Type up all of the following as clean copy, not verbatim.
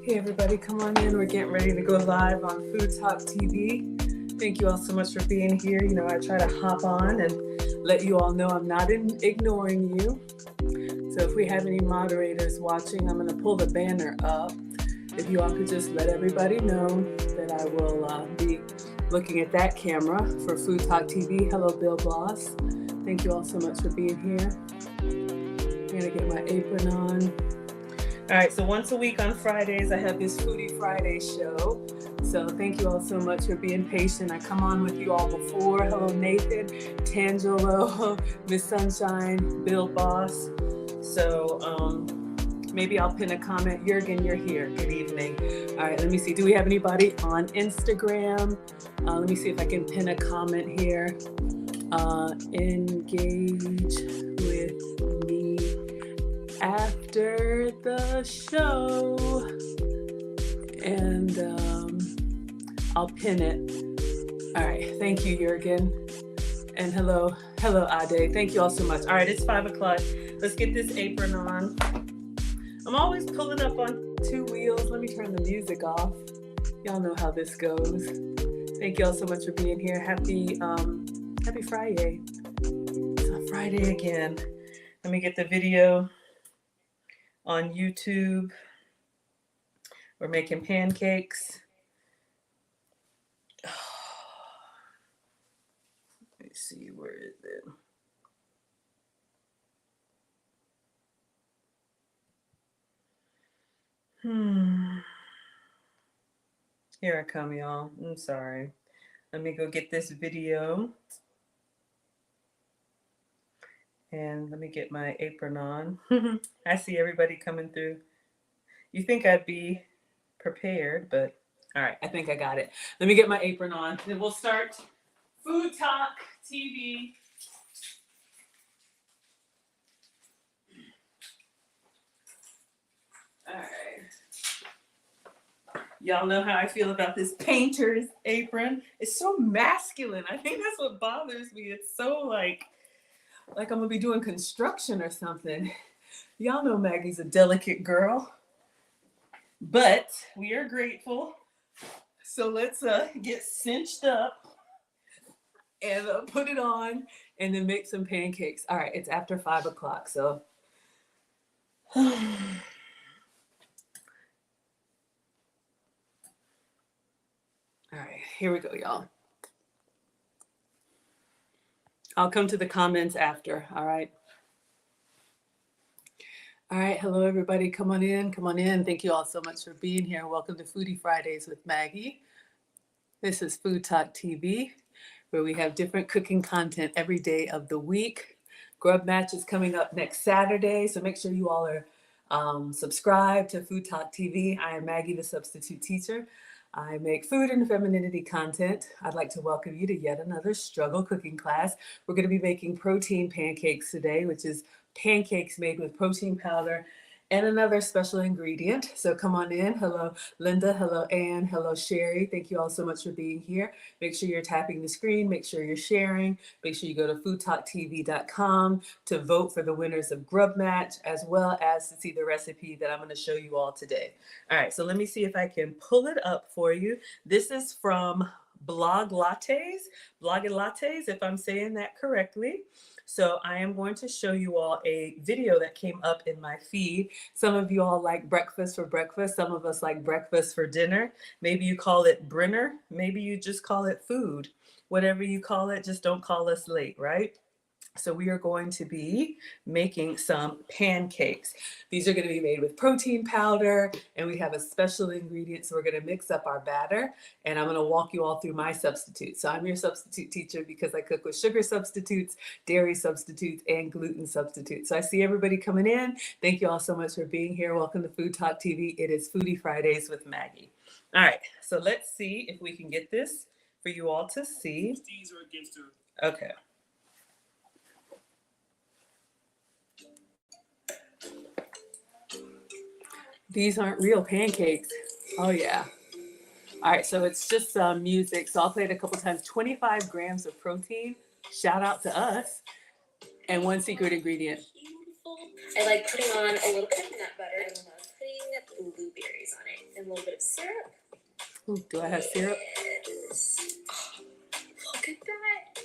Hey everybody, come on in. We're getting ready to go live on Food Talk TV. Thank you all so much for being here. You know, I try to hop on and let you all know I'm not ignoring you. So if we have any moderators watching, I'm going to pull the banner up. If you all could just let everybody know that I will be looking at that camera for Food Talk TV. Hello, Bill Bloss. Thank you all so much for being here. I'm going to get my apron on. All right, so once a week on Fridays, I have this Foodie Friday show. So thank you all so much for being patient. I come on with you all before. Hello, Nathan, Tangelo, Miss Sunshine, Bill Boss. So maybe I'll pin a comment. Jürgen, you're here. Good evening. All right, let me see. Do we have anybody on Instagram? Let me see if I can pin a comment here. Engage with me after the show, and I'll pin it. All right, thank you, Jürgen, and hello Ade. Thank you all so much. All right, it's 5 o'clock. Let's get this apron on. I'm always pulling up on two wheels. Let me turn the music off. Y'all know how this goes. Thank you all so much for being here. Happy Friday. It's a Friday again. Let me get the video on YouTube. We're making pancakes. Let me see, where is it? Here I come, y'all. I'm sorry. Let me go get this video. And let me get my apron on. I see everybody coming through. You think I'd be prepared, but all right, I think I got it. Let me get my apron on. Then we'll start Food Talk TV. All right. Y'all know how I feel about this painter's apron. It's so masculine. I think that's what bothers me. It's so like I'm gonna be doing construction or something. Y'all know Maggie's a delicate girl, but we are grateful. So let's get cinched up and put it on and then make some pancakes. All right, it's after 5 o'clock, so. All right, here we go, y'all. I'll come to the comments after, all right? All right, hello everybody, come on in. Thank you all so much for being here. Welcome to Foodie Fridays with Maggie. This is Food Talk TV, where we have different cooking content every day of the week. Grub Match is coming up next Saturday, so make sure you all are subscribed to Food Talk TV. I am Maggie, the substitute teacher. I make food and femininity content. I'd like to welcome you to yet another struggle cooking class. We're going to be making protein pancakes today, which is pancakes made with protein powder and another special ingredient. So come on in. Hello, Linda. Hello, Anne. Hello, Sherry. Thank you all so much for being here. Make sure you're tapping the screen. Make sure you're sharing. Make sure you go to foodtalktv.com to vote for the winners of Grub Match, as well as to see the recipe that I'm going to show you all today. All right, so let me see if I can pull it up for you. This is from Blog Lattes, if I'm saying that correctly. So I am going to show you all a video that came up in my feed. Some of you all like breakfast for breakfast. Some of us like breakfast for dinner. Maybe you call it Brenner. Maybe you just call it food. Whatever you call it, just don't call us late, right? So we are going to be making some pancakes. These are going to be made with protein powder, and we have a special ingredient. So we're going to mix up our batter, and I'm going to walk you all through my substitutes. So I'm your substitute teacher because I cook with sugar substitutes, dairy substitutes, and gluten substitutes. So I see everybody coming in. Thank you all so much for being here. Welcome to Food Talk TV. It is Foodie Fridays with Maggie. All right, so let's see if we can get this for you all to see. Okay. These aren't real pancakes. Oh, yeah. All right, so it's just music. So I'll play it a couple times. 25 grams of protein. Shout out to us. And one secret ingredient. I like putting on a little bit of nut butter, and I love putting blueberries on it. And little bit of syrup. Ooh, do I have syrup? Yes. Oh, look at that.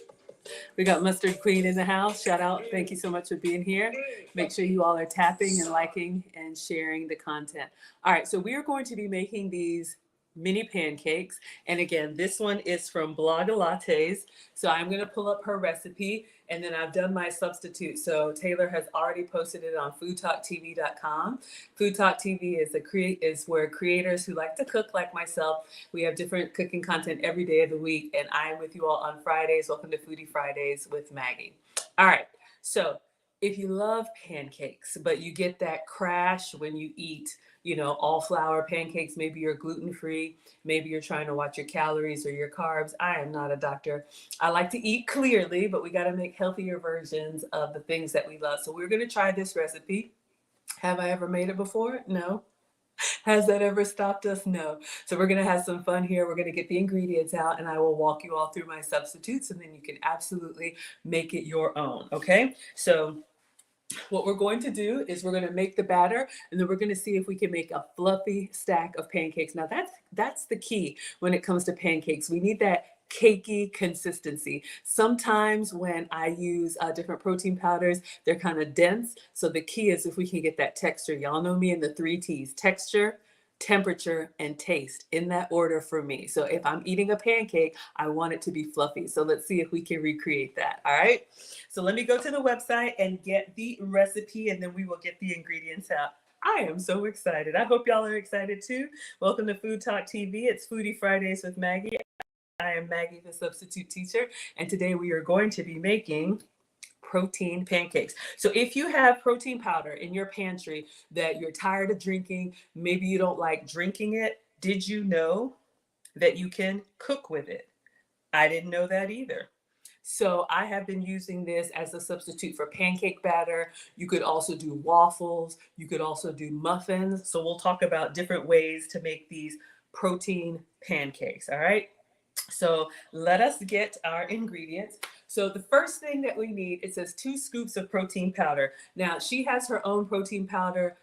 We got Mustard Queen in the house. Shout out. Thank you so much for being here. Make sure you all are tapping and liking and sharing the content. All right, so we are going to be making these mini pancakes. And again, this one is from Blogger Lattes. So I'm going to pull up her recipe, and then I've done my substitute. So Taylor has already posted it on foodtalktv.com. Food Talk TV is where creators who like to cook like myself, we have different cooking content every day of the week, and I'm with you all on Fridays. Welcome to Foodie Fridays with Maggie. All right, so if you love pancakes, but you get that crash when you eat, all flour pancakes, maybe you're gluten-free, maybe you're trying to watch your calories or your carbs. I am not a doctor. I like to eat clearly, but we got to make healthier versions of the things that we love. So we're going to try this recipe. Have I ever made it before? No. Has that ever stopped us? No. So we're going to have some fun here. We're going to get the ingredients out, and I will walk you all through my substitutes, and then you can absolutely make it your own. Okay? So what we're going to do is we're going to make the batter, and then we're going to see if we can make a fluffy stack of pancakes. Now that's the key when it comes to pancakes. We need that cakey consistency. Sometimes when I use different protein powders, they're kind of dense. So the key is if we can get that texture. Y'all know me and the 3 T's: texture, temperature, and taste, in that order for me. So if I'm eating a pancake, I want it to be fluffy. So let's see if we can recreate that. All right. So let me go to the website and get the recipe, and then we will get the ingredients out. I am so excited. I hope y'all are excited too. Welcome to Food Talk TV. It's Foodie Fridays with Maggie. I am Maggie, the substitute teacher, and today we are going to be making protein pancakes. So if you have protein powder in your pantry that you're tired of drinking, maybe you don't like drinking it, did you know that you can cook with it? I didn't know that either. So I have been using this as a substitute for pancake batter. You could also do waffles. You could also do muffins. So we'll talk about different ways to make these protein pancakes. All right. So let us get our ingredients. So the first thing that we need, it says 2 scoops of protein powder. Now she has her own protein powder.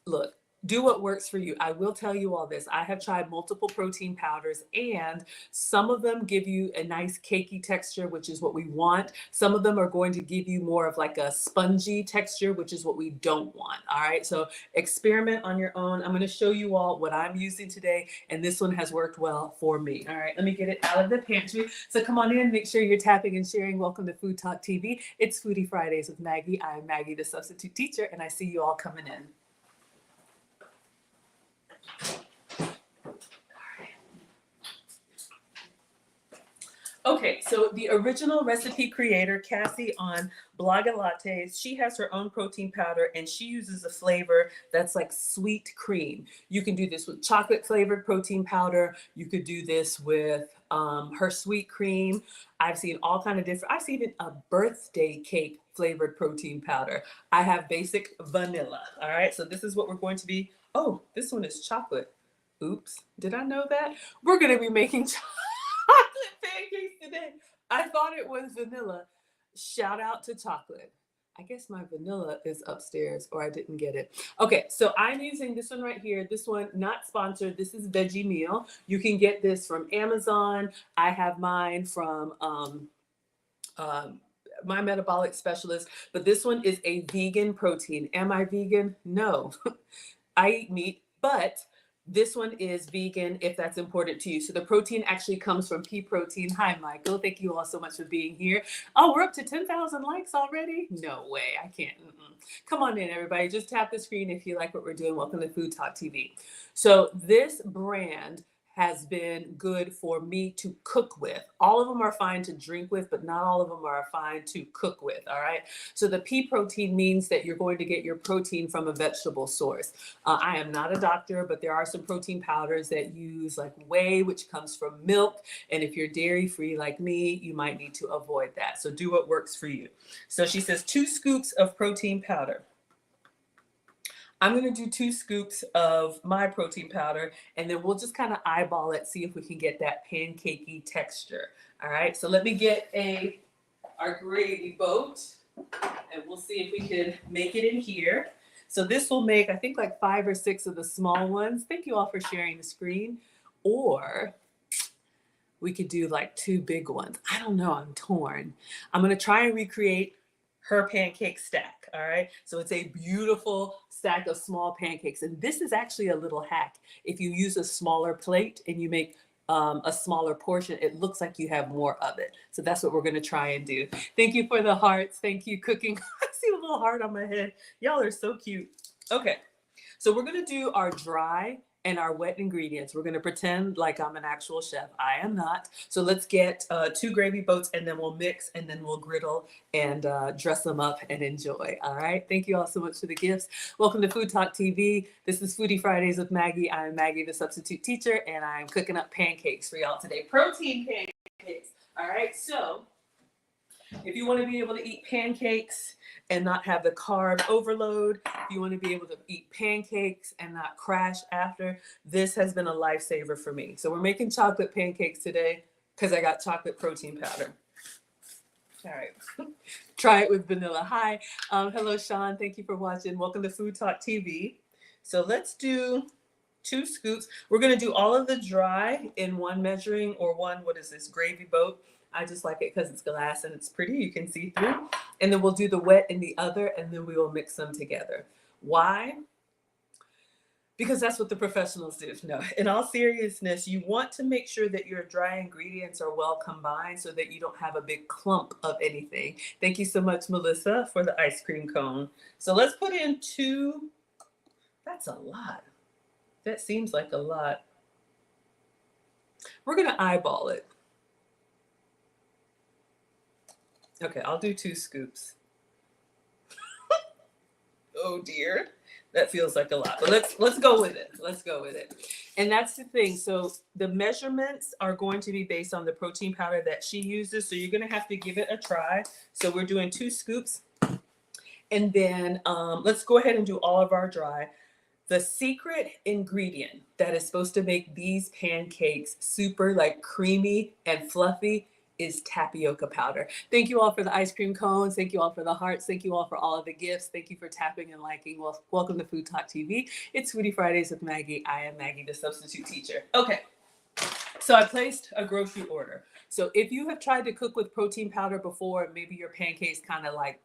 Look, do what works for you. I will tell you all this. I have tried multiple protein powders, and some of them give you a nice cakey texture, which is what we want. Some of them are going to give you more of like a spongy texture, which is what we don't want. All right. So experiment on your own. I'm going to show you all what I'm using today, and this one has worked well for me. All right. Let me get it out of the pantry. So come on in, make sure you're tapping and sharing. Welcome to Food Talk TV. It's Foodie Fridays with Maggie. I'm Maggie, the substitute teacher, and I see you all coming in. Okay, so the original recipe creator, Cassie on Blogger Lattes, she has her own protein powder, and she uses a flavor that's like sweet cream. You can do this with chocolate flavored protein powder. You could do this with her sweet cream. I've seen all kind of different, I've seen even a birthday cake flavored protein powder. I have basic vanilla. All right, so this is what we're going to be. Oh, this one is chocolate. Oops, did I know that? We're going to be making chocolate pancakes today. I thought it was vanilla. Shout out to chocolate. I guess my vanilla is upstairs, or I didn't get it. Okay, so I'm using this one right here. This one, not sponsored. This is Veggie Meal. You can get this from Amazon. I have mine from My Metabolic Specialist, but this one is a vegan protein. Am I vegan? No. I eat meat, but this one is vegan if that's important to you. So the protein actually comes from pea protein. Hi, Michael. Thank you all so much for being here. Oh, we're up to 10,000 likes already? No way. I can't. Come on in, everybody. Just tap the screen if you like what we're doing. Welcome to Food Talk TV. So this brand has been good for me to cook with. All of them are fine to drink with, but not all of them are fine to cook with, all right? So the pea protein means that you're going to get your protein from a vegetable source. I am not a doctor, but there are some protein powders that use like whey, which comes from milk. And if you're dairy-free like me, you might need to avoid that. So do what works for you. So she says 2 scoops of protein powder. I'm going to do 2 scoops of my protein powder, and then we'll just kind of eyeball it, see if we can get that pancakey texture. All right, so let me get our gravy boat, and we'll see if we can make it in here. So this will make, I think, like 5 or 6 of the small ones. Thank you all for sharing the screen. Or we could do like 2 big ones. I don't know, I'm torn. I'm gonna try and recreate her pancake stack, all right? So it's a beautiful stack of small pancakes. And this is actually a little hack. If you use a smaller plate and you make a smaller portion, it looks like you have more of it. So that's what we're gonna try and do. Thank you for the hearts. Thank you, cooking. I see a little heart on my head. Y'all are so cute. Okay, so we're gonna do our dry and our wet ingredients. We're gonna pretend like I'm an actual chef. I am not. So let's get 2 gravy boats and then we'll mix and then we'll griddle and dress them up and enjoy. All right, thank you all so much for the gifts. Welcome to Food Talk TV. This is Foodie Fridays with Maggie. I'm Maggie, the substitute teacher, and I'm cooking up pancakes for y'all today. Protein pancakes. All right, so if you want to be able to eat pancakes and not have the carb overload, if you want to be able to eat pancakes and not crash after, this has been a lifesaver for me. So we're making chocolate pancakes today because I got chocolate protein powder. All right. Try it with vanilla. Hi. Hello, Sean. Thank you for watching. Welcome to Food Talk TV. So let's do 2 scoops. We're going to do all of the dry in one measuring or one, what is this, gravy boat. I just like it because it's glass and it's pretty. You can see through. And then we'll do the wet in the other, and then we will mix them together. Why? Because that's what the professionals do. No, in all seriousness, you want to make sure that your dry ingredients are well combined so that you don't have a big clump of anything. Thank you so much, Melissa, for the ice cream cone. So let's put in 2. That's a lot. That seems like a lot. We're going to eyeball it. Okay, I'll do 2 scoops. Oh dear, that feels like a lot, but let's go with it. Let's go with it. And that's the thing. So the measurements are going to be based on the protein powder that she uses. So you're going to have to give it a try. So we're doing 2 scoops, and then let's go ahead and do all of our dry. The secret ingredient that is supposed to make these pancakes super like creamy and fluffy is tapioca powder. Thank you all for the ice cream cones. Thank you all for the hearts. Thank you all for all of the gifts. Thank you for tapping and liking. Well, welcome to Food Talk TV. It's Foodie Fridays with Maggie. I am Maggie, the substitute teacher. Okay, so I placed a grocery order. So if you have tried to cook with protein powder before, maybe your pancakes kind of like,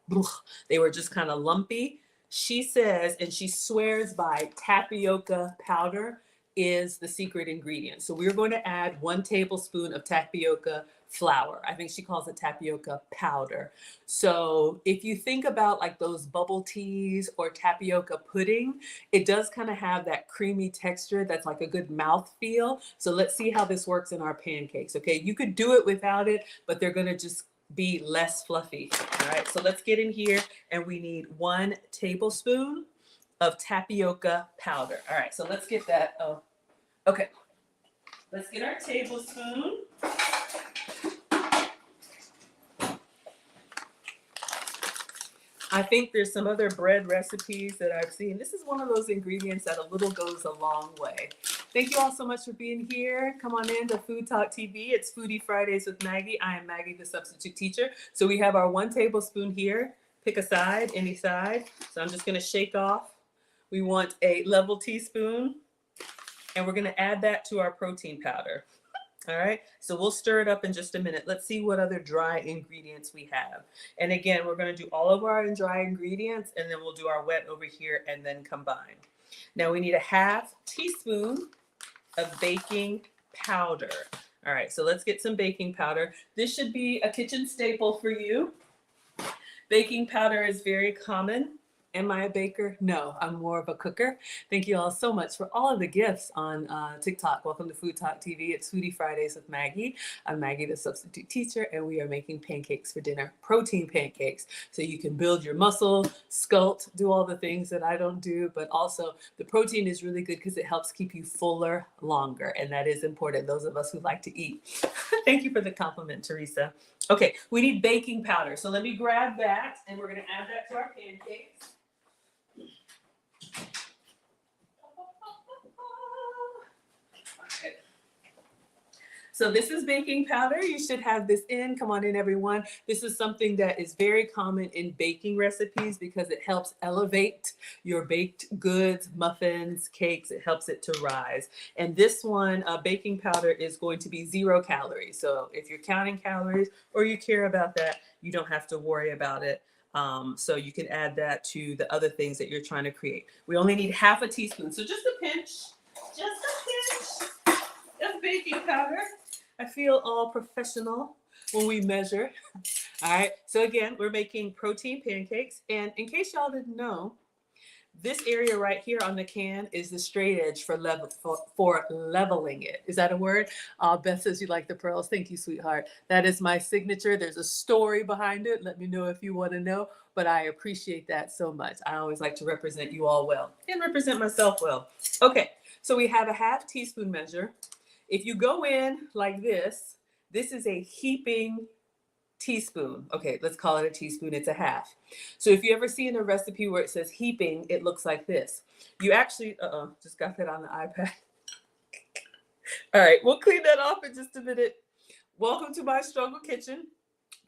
they were just kind of lumpy. She says, and she swears by, tapioca powder is the secret ingredient. So we're going to add 1 tablespoon of tapioca flour. I think she calls it tapioca powder. So if you think about like those bubble teas or tapioca pudding, it does kind of have that creamy texture that's like a good mouth feel. So let's see how this works in our pancakes. Okay, you could do it without it, but they're going to just be less fluffy. All right, so let's get in here, and we need 1 tablespoon of tapioca powder. All right, so let's get that. Oh, okay. Let's get our tablespoon. I think there's some other bread recipes that I've seen. This is one of those ingredients that a little goes a long way. Thank you all so much for being here. Come on in to Food Talk TV. It's Foodie Fridays with Maggie. I am Maggie, the substitute teacher. So we have our 1 tablespoon here. Pick a side, any side. So I'm just going to shake off. We want a level teaspoon, and we're going to add that to our protein powder. All right, so we'll stir it up in just a minute. Let's see what other dry ingredients we have. And again, we're going to do all of our dry ingredients, and then we'll do our wet over here and then combine. Now we need a 1/2 teaspoon of baking powder. All right, so let's get some baking powder. This should be a kitchen staple for you. Baking powder is very common. Am I a baker? No, I'm more of a cooker. Thank you all so much for all of the gifts on TikTok. Welcome to Food Talk TV. It's Foodie Fridays with Maggie. I'm Maggie, the substitute teacher, and we are making pancakes for dinner, protein pancakes. So you can build your muscle, sculpt, do all the things that I don't do, but also the protein is really good because it helps keep you fuller longer, and that is important, those of us who like to eat. Thank you for the compliment, Teresa. Okay, we need baking powder. So let me grab that, and we're gonna add that to our pancakes. So this is baking powder. You should have this in. Come on in, everyone. This is something that is very common in baking recipes because it helps elevate your baked goods, muffins, cakes. It helps it to rise. And this one, baking powder, is going to be 0 calories. So if you're counting calories or you care about that, you don't have to worry about it. So you can add that to the other things that you're trying to create. We only need half a teaspoon. So just a pinch of baking powder. I feel all professional when we measure. All right. So again, we're making protein pancakes. And in case y'all didn't know, this area right here on the can is the straight edge for leveling it. Is that a word? Beth says you like the pearls. Thank you, sweetheart. That is my signature. There's a story behind it. Let me know if you want to know. But I appreciate that so much. I always like to represent you all well and represent myself well. Okay. So we have a half teaspoon measure. If you go in like this is a heaping teaspoon. Okay, let's call it a teaspoon. It's a half. So if you ever see in a recipe where it says heaping, it looks like this. You actually, just got that on the iPad. All right, we'll clean that off in just a minute. Welcome to my struggle kitchen.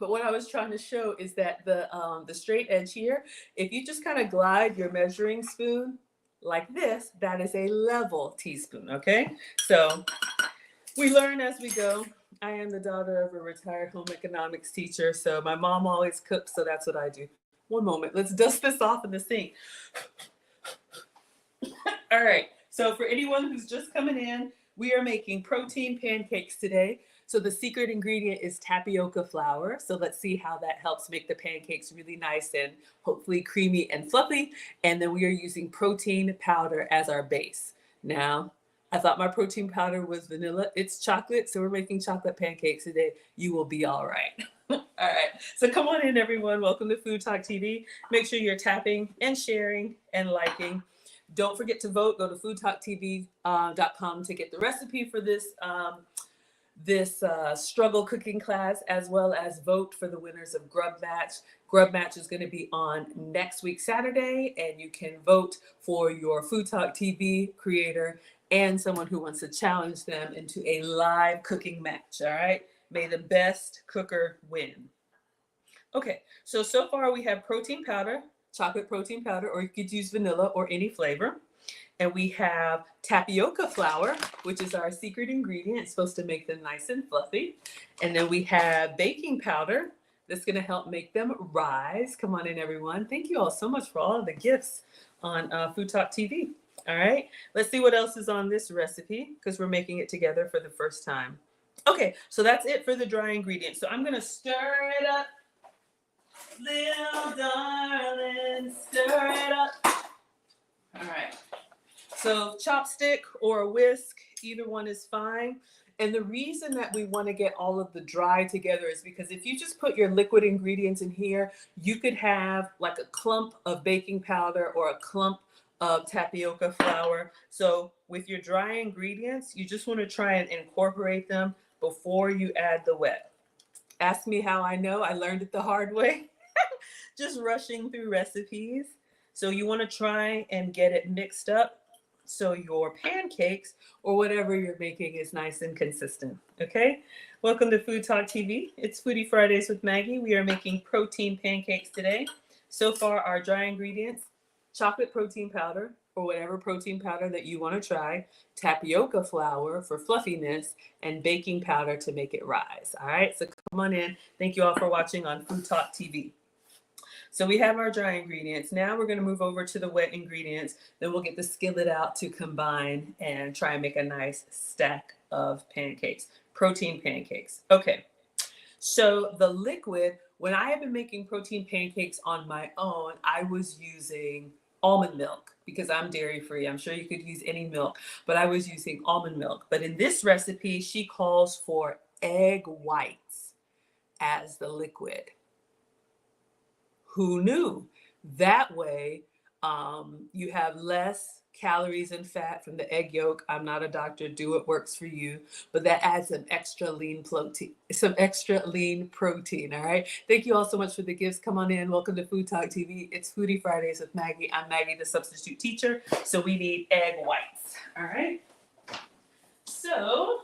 But what I was trying to show is that the straight edge here, if you just kind of glide your measuring spoon like this, that is a level teaspoon, okay? So we learn as we go. I am the daughter of a retired home economics teacher, so my mom always cooks, so that's what I do. One moment, let's dust this off in the sink. All right, so for anyone who's just coming in, we are making protein pancakes today. So the secret ingredient is tapioca flour. So let's see how that helps make the pancakes really nice and hopefully creamy and fluffy. And then we are using protein powder as our base. Now, I thought my protein powder was vanilla. It's chocolate, so we're making chocolate pancakes today. You will be all right. All right, so come on in, everyone. Welcome to Food Talk TV. Make sure you're tapping and sharing and liking. Don't forget to vote. Go to foodtalktv.com to get the recipe for this struggle cooking class, as well as vote for the winners of Grub Match. Grub Match is going to be on next week, Saturday, and you can vote for your Food Talk TV creator and someone who wants to challenge them into a live cooking match. All right. May the best cooker win. Okay. So far we have protein powder, chocolate protein powder, or you could use vanilla or any flavor. And we have tapioca flour, which is our secret ingredient. It's supposed to make them nice and fluffy. And then we have baking powder that's going to help make them rise. Come on in, everyone. Thank you all so much for all of the gifts on Food Talk TV. All right, let's see what else is on this recipe because we're making it together for the first time. Okay, so that's it for the dry ingredients. So I'm going to stir it up. Little darling, stir it up. All right. So chopstick or a whisk, either one is fine. And the reason that we want to get all of the dry together is because if you just put your liquid ingredients in here, you could have like a clump of baking powder or a clump of tapioca flour. So with your dry ingredients, you just want to try and incorporate them before you add the wet. Ask me how I know. I learned it the hard way, just rushing through recipes. So you want to try and get it mixed up so your pancakes or whatever you're making is nice and consistent. Okay, welcome to Food Talk TV. It's Foodie Fridays with Maggie. We are making protein pancakes today. So far, our dry ingredients: chocolate protein powder or whatever protein powder that you want to try, tapioca flour for fluffiness, and baking powder to make it rise. All right, so come on in. Thank you all for watching on Food Talk TV. So we have our dry ingredients. Now we're going to move over to the wet ingredients. Then we'll get the skillet out to combine and try and make a nice stack of pancakes, protein pancakes. Okay, so the liquid, when I have been making protein pancakes on my own, I was using almond milk because I'm dairy free. I'm sure you could use any milk, but I was using almond milk. But in this recipe, she calls for egg whites as the liquid. Who knew? That way, you have less calories and fat from the egg yolk. I'm not a doctor. Do what works for you. But that adds some extra lean protein. All right. Thank you all so much for the gifts. Come on in. Welcome to Food Talk TV. It's Foodie Fridays with Maggie. I'm Maggie, the substitute teacher. So we need egg whites. All right. So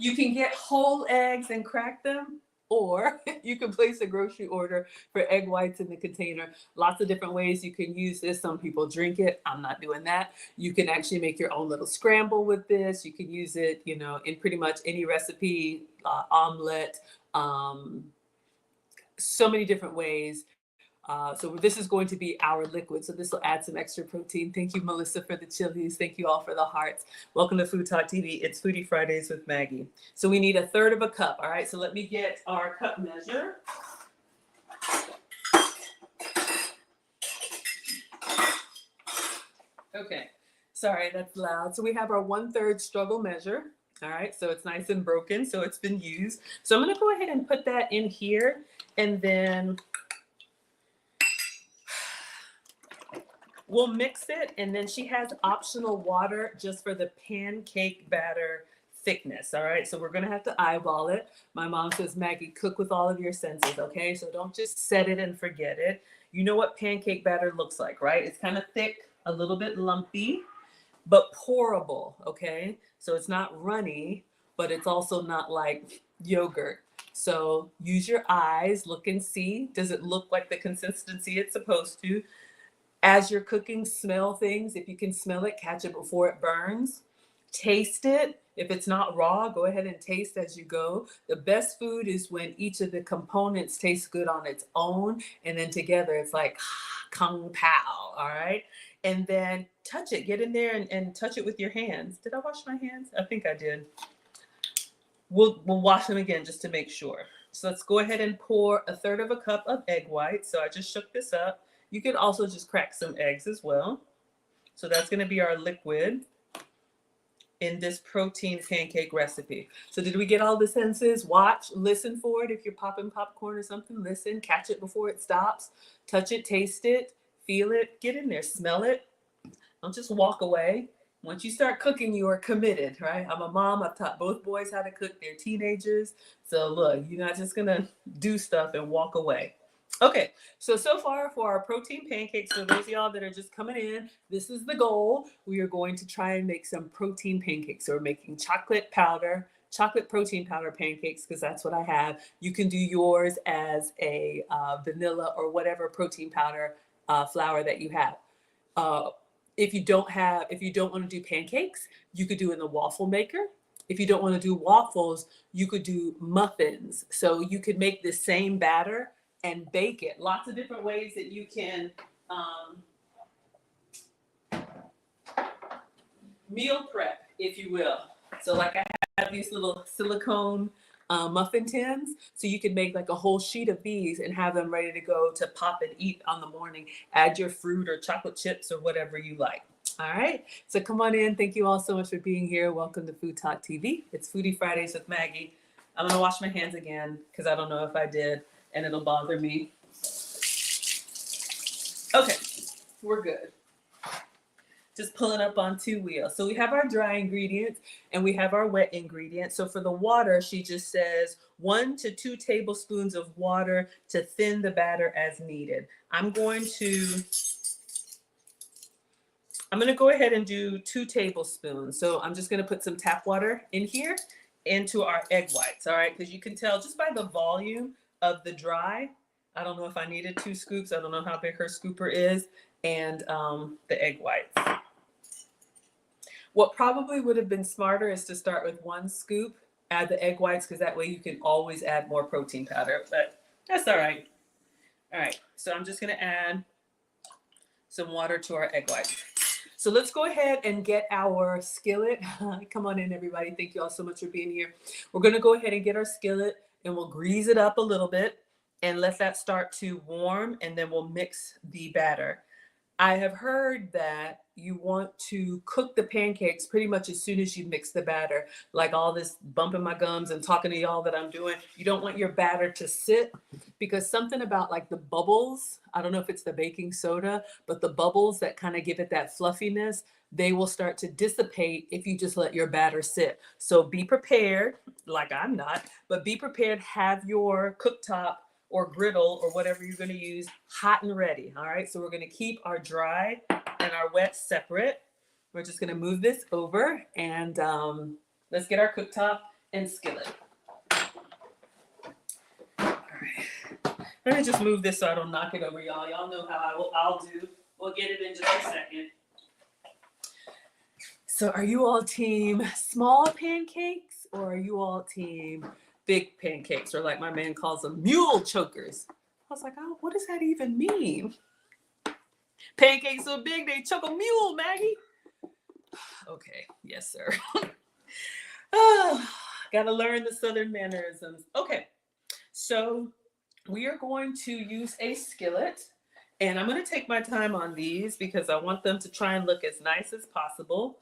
You can get whole eggs and crack them, or you can place a grocery order for egg whites in the container. Lots of different ways you can use this. Some people drink it. I'm not doing that. You can actually make your own little scramble with this. You can use it, you know, in pretty much any recipe, omelet, so many different ways. So this is going to be our liquid. So this will add some extra protein. Thank you, Melissa, for the chilies. Thank you all for the hearts. Welcome to Food Talk TV. It's Foodie Fridays with Maggie. So we need 1/3 of a cup. All right, so let me get our cup measure. Okay, sorry, that's loud. So we have our 1/3 struggle measure. All right, so it's nice and broken, so it's been used. So I'm gonna go ahead and put that in here, and then we'll mix it, and then she has optional water just for the pancake batter thickness. All right, so we're gonna have to eyeball it. My mom says, Maggie, cook with all of your senses, okay? So don't just set it and forget it. You know what pancake batter looks like, right? It's kind of thick, a little bit lumpy, but pourable, okay? So it's not runny, but it's also not like yogurt. So use your eyes, look and see. Does it look like the consistency it's supposed to? As you're cooking, smell things. If you can smell it, catch it before it burns. Taste it. If it's not raw, go ahead and taste as you go. The best food is when each of the components taste good on its own, and then together it's like kung pao, all right? And then touch it. Get in there and touch it with your hands. Did I wash my hands? I think I did. We'll wash them again just to make sure. So let's go ahead and pour 1/3 of a cup of egg white. So I just shook this up. You could also just crack some eggs as well. So that's going to be our liquid in this protein pancake recipe. So did we get all the senses? Watch, listen for it. If you're popping popcorn or something, listen, catch it before it stops, touch it, taste it, feel it, get in there, smell it. Don't just walk away. Once you start cooking, you are committed, right? I'm a mom. I've taught both boys how to cook. They're teenagers. So look, you're not just going to do stuff and walk away. Okay, so far for our protein pancakes, for those of y'all that are just coming in, this is the goal. We are going to try and make some protein pancakes. So we're making chocolate protein powder pancakes, because that's what I have. You can do yours as a vanilla or whatever protein powder flour that you have. If you don't want to do pancakes, you could do in the waffle maker. If you don't want to do waffles, you could do muffins. So you could make the same batter and bake it. Lots of different ways that you can meal prep, if you will. So like I have these little silicone muffin tins, so you can make like a whole sheet of these and have them ready to go to pop and eat on the morning. Add your fruit or chocolate chips or whatever you like. All right, so come on in. Thank you all so much for being here. Welcome to Food Talk TV. It's Foodie Fridays with Maggie. I'm gonna wash my hands again because I don't know if I did, and it'll bother me. Okay, we're good. Just pulling up on two wheels. So we have our dry ingredients and we have our wet ingredients. So for the water, she just says 1 to 2 tablespoons of water to thin the batter as needed. I'm going to go ahead and do 2 tablespoons. So I'm just going to put some tap water in here into our egg whites. All right, because you can tell just by the volume of the dry. I don't know if I needed 2 scoops. I don't know how big her scooper is. And the egg whites. What probably would have been smarter is to start with 1 scoop, add the egg whites, because that way you can always add more protein powder, but that's all right. All right, so I'm just gonna add some water to our egg whites. So let's go ahead and get our skillet. Come on in, everybody. Thank you all so much for being here. We're gonna go ahead and get our skillet and we'll grease it up a little bit and let that start to warm, and then we'll mix the batter. I have heard that you want to cook the pancakes pretty much as soon as you mix the batter. Like all this bumping my gums and talking to y'all that I'm doing, you don't want your batter to sit, because something about like the bubbles, I don't know if it's the baking soda, but the bubbles that kind of give it that fluffiness, they will start to dissipate if you just let your batter sit. So be prepared, like I'm not, but be prepared, have your cooktop or griddle or whatever you're going to use hot and ready. All right, so we're going to keep our dry and our wet separate. We're just going to move this over and let's get our cooktop and skillet. All right. Let me just move this so I don't knock it over, y'all. Y'all know how I'll do. We'll get it in just a second. So are you all team small pancakes or are you all team big pancakes, or like my man calls them, mule chokers? I was like, oh, what does that even mean? Pancakes so big they choke a mule, Maggie. Okay, yes, sir. Gotta learn the Southern mannerisms. Okay, so we are going to use a skillet, and I'm going to take my time on these because I want them to try and look as nice as possible.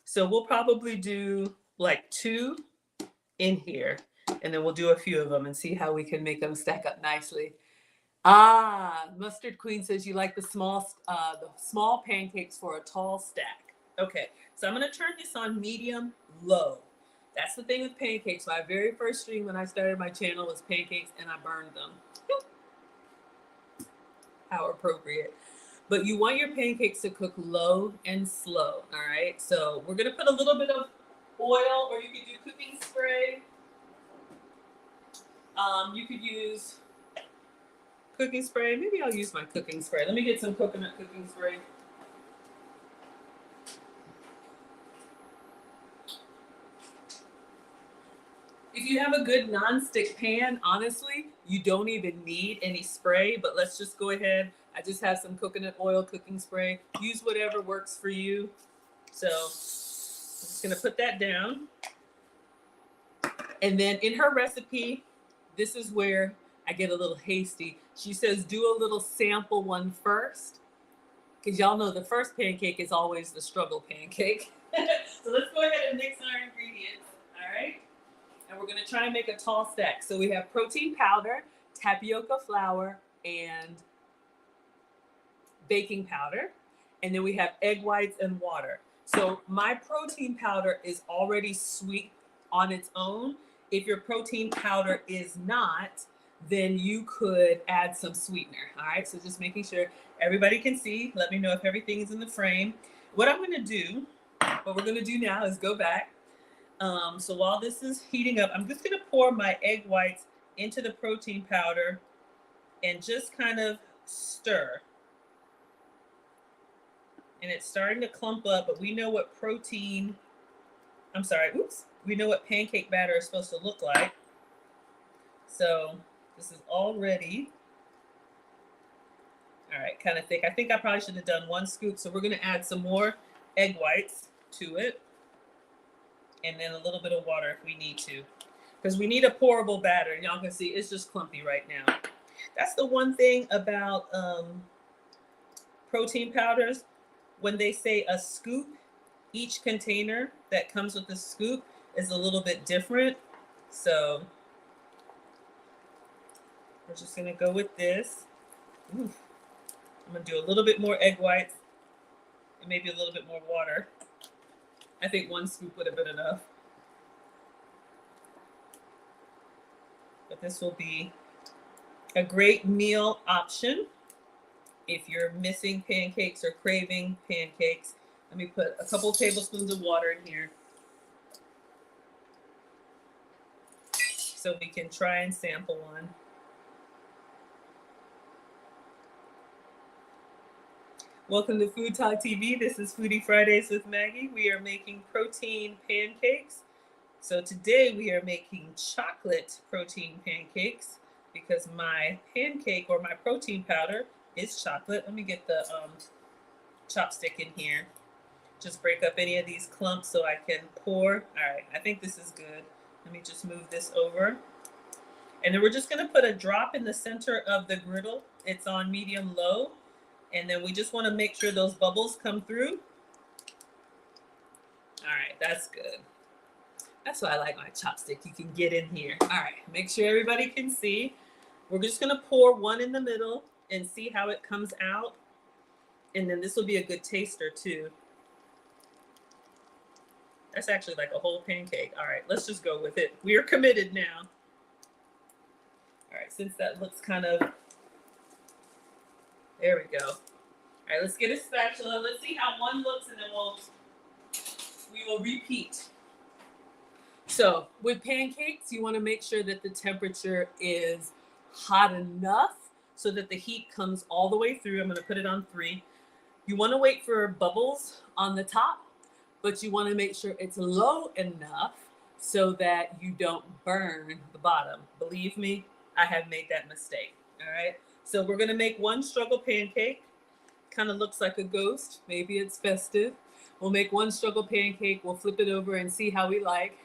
So we'll probably do like 2 in here, and then we'll do a few of them and see how we can make them stack up nicely. Mustard Queen says you like the small pancakes for a tall stack. Okay, so I'm going to turn this on medium low. That's the thing with pancakes. My very first stream when I started my channel was pancakes, and I burned them. How appropriate. But you want your pancakes to cook low and slow, all right? So we're going to put a little bit of oil, or you could do cooking spray. You could use cooking spray. Maybe I'll use my cooking spray. Let me get some coconut cooking spray. If you have a good non-stick pan, honestly, you don't even need any spray, but let's just go ahead. I just have some coconut oil cooking spray. Use whatever works for you. So I'm just gonna put that down. And then in her recipe, this is where I get a little hasty. She says, do a little sample one first, because y'all know the first pancake is always the struggle pancake. So let's go ahead and mix our ingredients, all right? And we're gonna try and make a tall stack. So we have protein powder, tapioca flour, and baking powder. And then we have egg whites and water. So my protein powder is already sweet on its own. If your protein powder is not, then you could add some sweetener. All right, so just making sure everybody can see. Let me know if everything is in the frame. What we're gonna do now is go back. So while this is heating up, I'm just gonna pour my egg whites into the protein powder and just kind of stir. And it's starting to clump up, but we know what we know what pancake batter is supposed to look like. So this is all ready. All right, kind of thick. I think I probably should have done 1 scoop. So we're gonna add some more egg whites to it. And then a little bit of water if we need to. Because we need a pourable batter. Y'all can see it's just clumpy right now. That's the one thing about protein powders. When they say a scoop, each container that comes with a scoop is a little bit different. So we're just gonna go with this. Oof. I'm gonna do a little bit more egg whites and maybe a little bit more water. I think 1 scoop would have been enough. But this will be a great meal option if you're missing pancakes or craving pancakes. Let me put a couple tablespoons of water in here so we can try and sample one. Welcome to Food Talk TV. This is Foodie Fridays with Maggie. We are making protein pancakes. So today we are making chocolate protein pancakes because my pancake or my protein powder is chocolate. Let me get the chopstick in here. Just break up any of these clumps so I can pour. All right, I think this is good. Let me just move this over. And then we're just gonna put a drop in the center of the griddle. It's on medium low. And then we just wanna make sure those bubbles come through. All right, that's good. That's why I like my chopstick. You can get in here. All right, make sure everybody can see. We're just gonna pour one in the middle and see how it comes out. And then this will be a good taster too. That's actually like a whole pancake. All right, let's just go with it. We are committed now. All right, since that looks kind of, there we go. All right, let's get a spatula. Let's see how one looks and then we will repeat. So with pancakes, you want to make sure that the temperature is hot enough so that the heat comes all the way through. I'm going to put it on 3. You want to wait for bubbles on the top, but you want to make sure it's low enough so that you don't burn the bottom. Believe me, I have made that mistake. All right. So we're going to make 1 struggle pancake. Kind of looks like a ghost. Maybe it's festive. We'll make 1 struggle pancake. We'll flip it over and see how we like.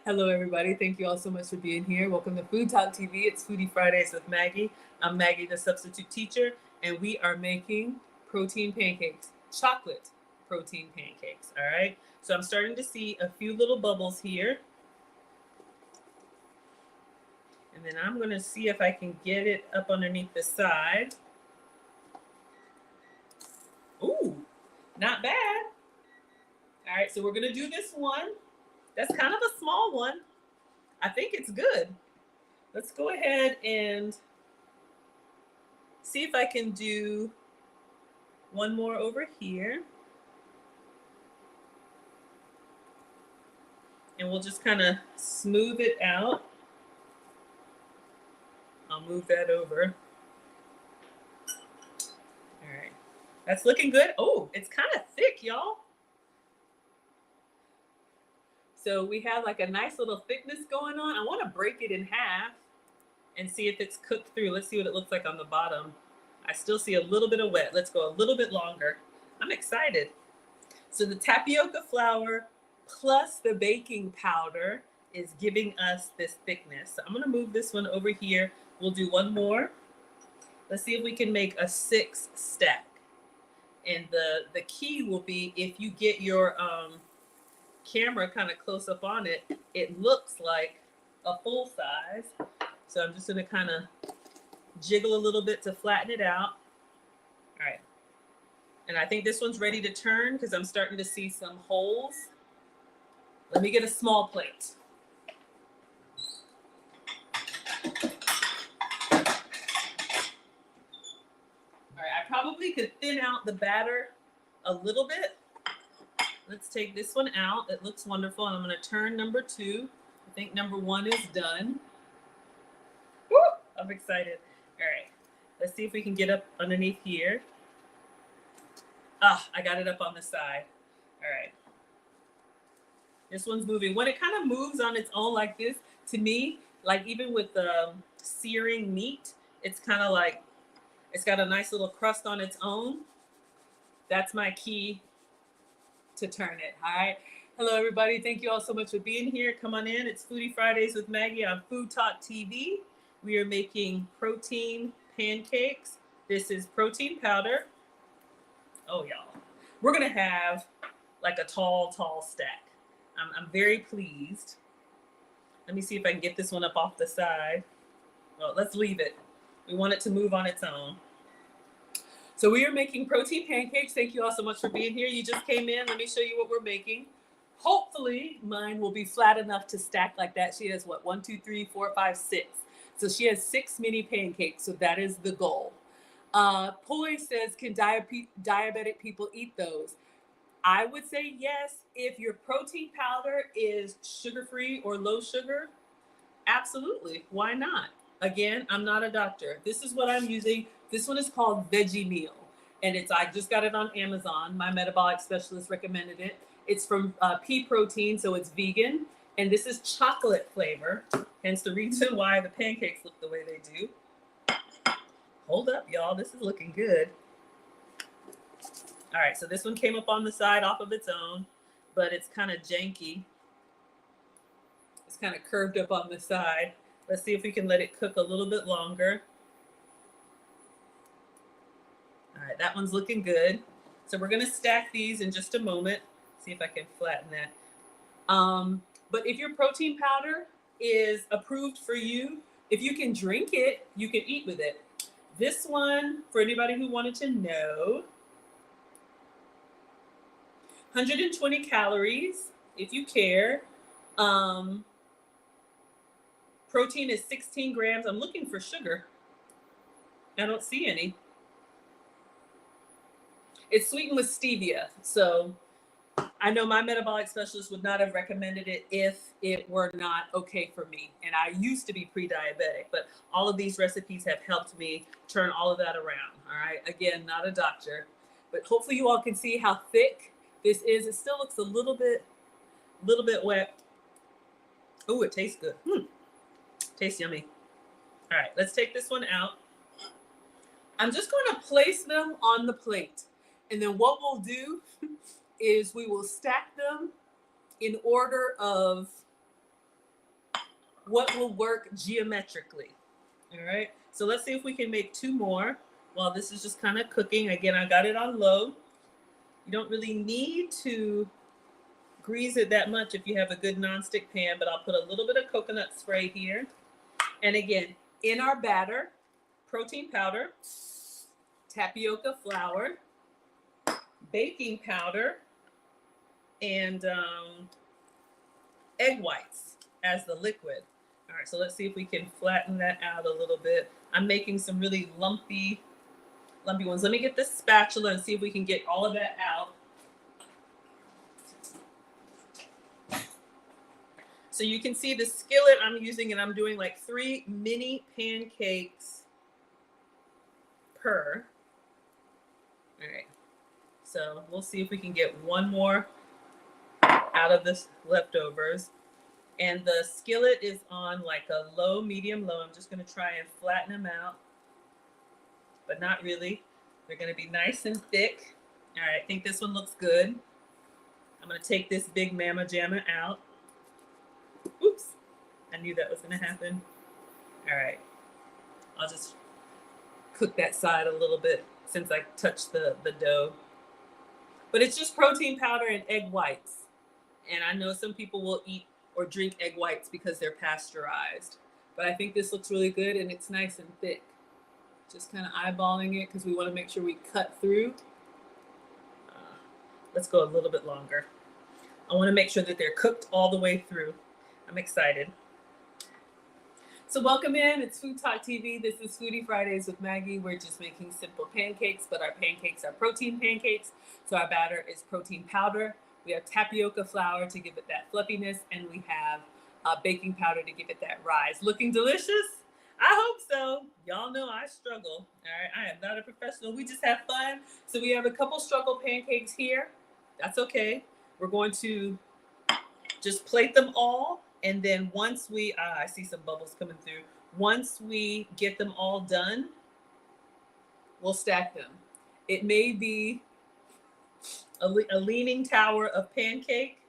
Hello, everybody. Thank you all so much for being here. Welcome to Food Talk TV. It's Foodie Fridays with Maggie. I'm Maggie, the substitute teacher, and we are making protein pancakes, chocolate protein pancakes. All right. So I'm starting to see a few little bubbles here. And then I'm going to see if I can get it up underneath the side. Ooh, not bad. All right, so we're going to do this one. That's kind of a small one. I think it's good. Let's go ahead and see if I can do one more over here. And we'll just kind of smooth it out. I'll move that over. All right, that's looking good. Oh, it's kind of thick, y'all. So we have like a nice little thickness going on. I want to break it in half and see if it's cooked through. Let's see what it looks like on the bottom. I still see a little bit of wet. Let's go a little bit longer. I'm excited. So the tapioca flour plus the baking powder is giving us this thickness. So I'm going to move this one over here. We'll do one more. Let's see if we can make a 6 stack. And the key will be if you get your camera kind of close up on it, it looks like a full size. So I'm just going to kind of jiggle a little bit to flatten it out. All right. And I think this one's ready to turn because I'm starting to see some holes. Let me get a small plate. All right, I probably could thin out the batter a little bit. Let's take this one out. It looks wonderful. And I'm going to turn number 2. I think number 1 is done. Woo! I'm excited. All right. Let's see if we can get up underneath here. I got it up on the side. All right. This one's moving. When it kind of moves on its own like this, to me, like even with searing meat, it's kind of like, it's got a nice little crust on its own. That's my key to turn it. All right. Hello, everybody. Thank you all so much for being here. Come on in. It's Foodie Fridays with Maggie on Food Talk TV. We are making protein pancakes. This is protein powder. Oh, y'all. We're going to have like a tall stack. I'm very pleased. Let me see if I can get this one up off the side. Well, let's leave it. We want it to move on its own. So we are making protein pancakes. Thank you all so much for being here. You just came in. Let me show you what we're making. Hopefully mine will be flat enough to stack like that. She has what? 1, 2, 3, 4, 5, 6. So she has 6 mini pancakes. So that is the goal. Poi says, can diabetic people eat those? I would say yes. If your protein powder is sugar-free or low sugar, absolutely. Why not? Again, I'm not a doctor. This is what I'm using. This one is called Veggie Meal. And I just got it on Amazon. My metabolic specialist recommended it. It's from pea protein, so it's vegan. And this is chocolate flavor. Hence the reason why the pancakes look the way they do. Hold up, y'all. This is looking good. All right, so this one came up on the side off of its own, but it's kind of janky. It's kind of curved up on the side. Let's see if we can let it cook a little bit longer. All right, that one's looking good. So we're gonna stack these in just a moment. See if I can flatten that. But if your protein powder is approved for you, if you can drink it, you can eat with it. This one, for anybody who wanted to know, 120 calories, if you care. Protein is 16 grams. I'm looking for sugar. I don't see any. It's sweetened with stevia. So I know my metabolic specialist would not have recommended it if it were not okay for me. And I used to be pre-diabetic, but all of these recipes have helped me turn all of that around. All right. Again, not a doctor, but hopefully you all can see how thick this is. It still looks a little bit wet. Oh, it tastes good. Tastes yummy. All right, let's take this one out. I'm just going to place them on the plate. And then what we'll do is we will stack them in order of what will work geometrically. All right, so let's see if we can make 2 more while this is just kind of cooking. Again, I got it on low. You don't really need to grease it that much if you have a good nonstick pan, but I'll put a little bit of coconut spray here. And again, in our batter, protein powder, tapioca flour, baking powder, and egg whites as the liquid. All right, so let's see if we can flatten that out a little bit. I'm making some really lumpy ones. Let me get this spatula and see if we can get all of that out. So you can see the skillet I'm using, and I'm doing like 3 mini pancakes per. All right, so we'll see if we can get 1 more out of this leftovers. And the skillet is on like a low, medium, low. I'm just gonna try and flatten them out, but not really. They're gonna be nice and thick. All right, I think this one looks good. I'm gonna take this big Mama Jamma out. Oops, I knew that was gonna happen. All right, I'll just cook that side a little bit since I touched the dough. But it's just protein powder and egg whites. And I know some people will eat or drink egg whites because they're pasteurized. But I think this looks really good and it's nice and thick. Just kind of eyeballing it because we want to make sure we cut through. Let's go a little bit longer. I want to make sure that they're cooked all the way through. I'm excited. So welcome in, it's Food Talk TV. This is Foodie Fridays with Maggie. We're just making simple pancakes, but our pancakes are protein pancakes. So our batter is protein powder. We have tapioca flour to give it that fluffiness, and we have baking powder to give it that rise. Looking delicious? I hope so. Y'all know I struggle. All right, I am not a professional. We just have fun. So we have a couple struggle pancakes here. That's okay. We're going to just plate them all. And then once we, I see some bubbles coming through. Once we get them all done, we'll stack them. It may be a leaning tower of pancake,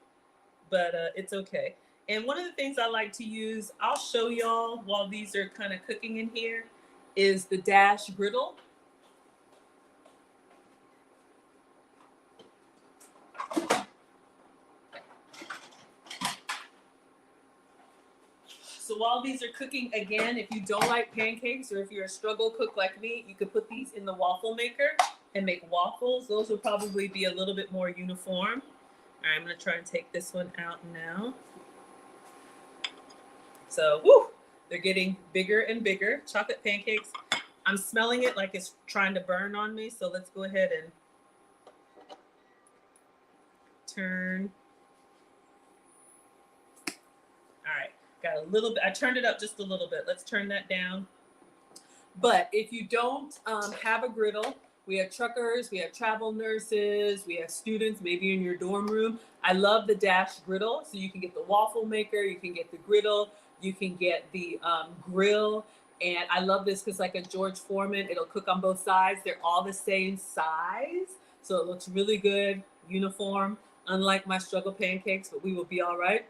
but it's okay. And one of the things I like to use, I'll show y'all while these are kind of cooking in here, is the Dash griddle. So while these are cooking, again, if you don't like pancakes or if you're a struggle cook like me, you could put these in the waffle maker and make waffles. Those will probably be a little bit more uniform. All right, I'm gonna try and take this one out now. So, woo, they're getting bigger and bigger. Chocolate pancakes. I'm smelling it like it's trying to burn on me. So let's go ahead and turn. All right. Got a little bit, I turned it up just a little bit. Let's turn that down. But if you don't have a griddle, we have truckers, we have travel nurses, we have students, maybe in your dorm room. I love the Dash griddle. So you can get the waffle maker, you can get the griddle, you can get the grill. And I love this because like a George Foreman, it'll cook on both sides. They're all the same size. So it looks really good, uniform, unlike my struggle pancakes, but we will be all right.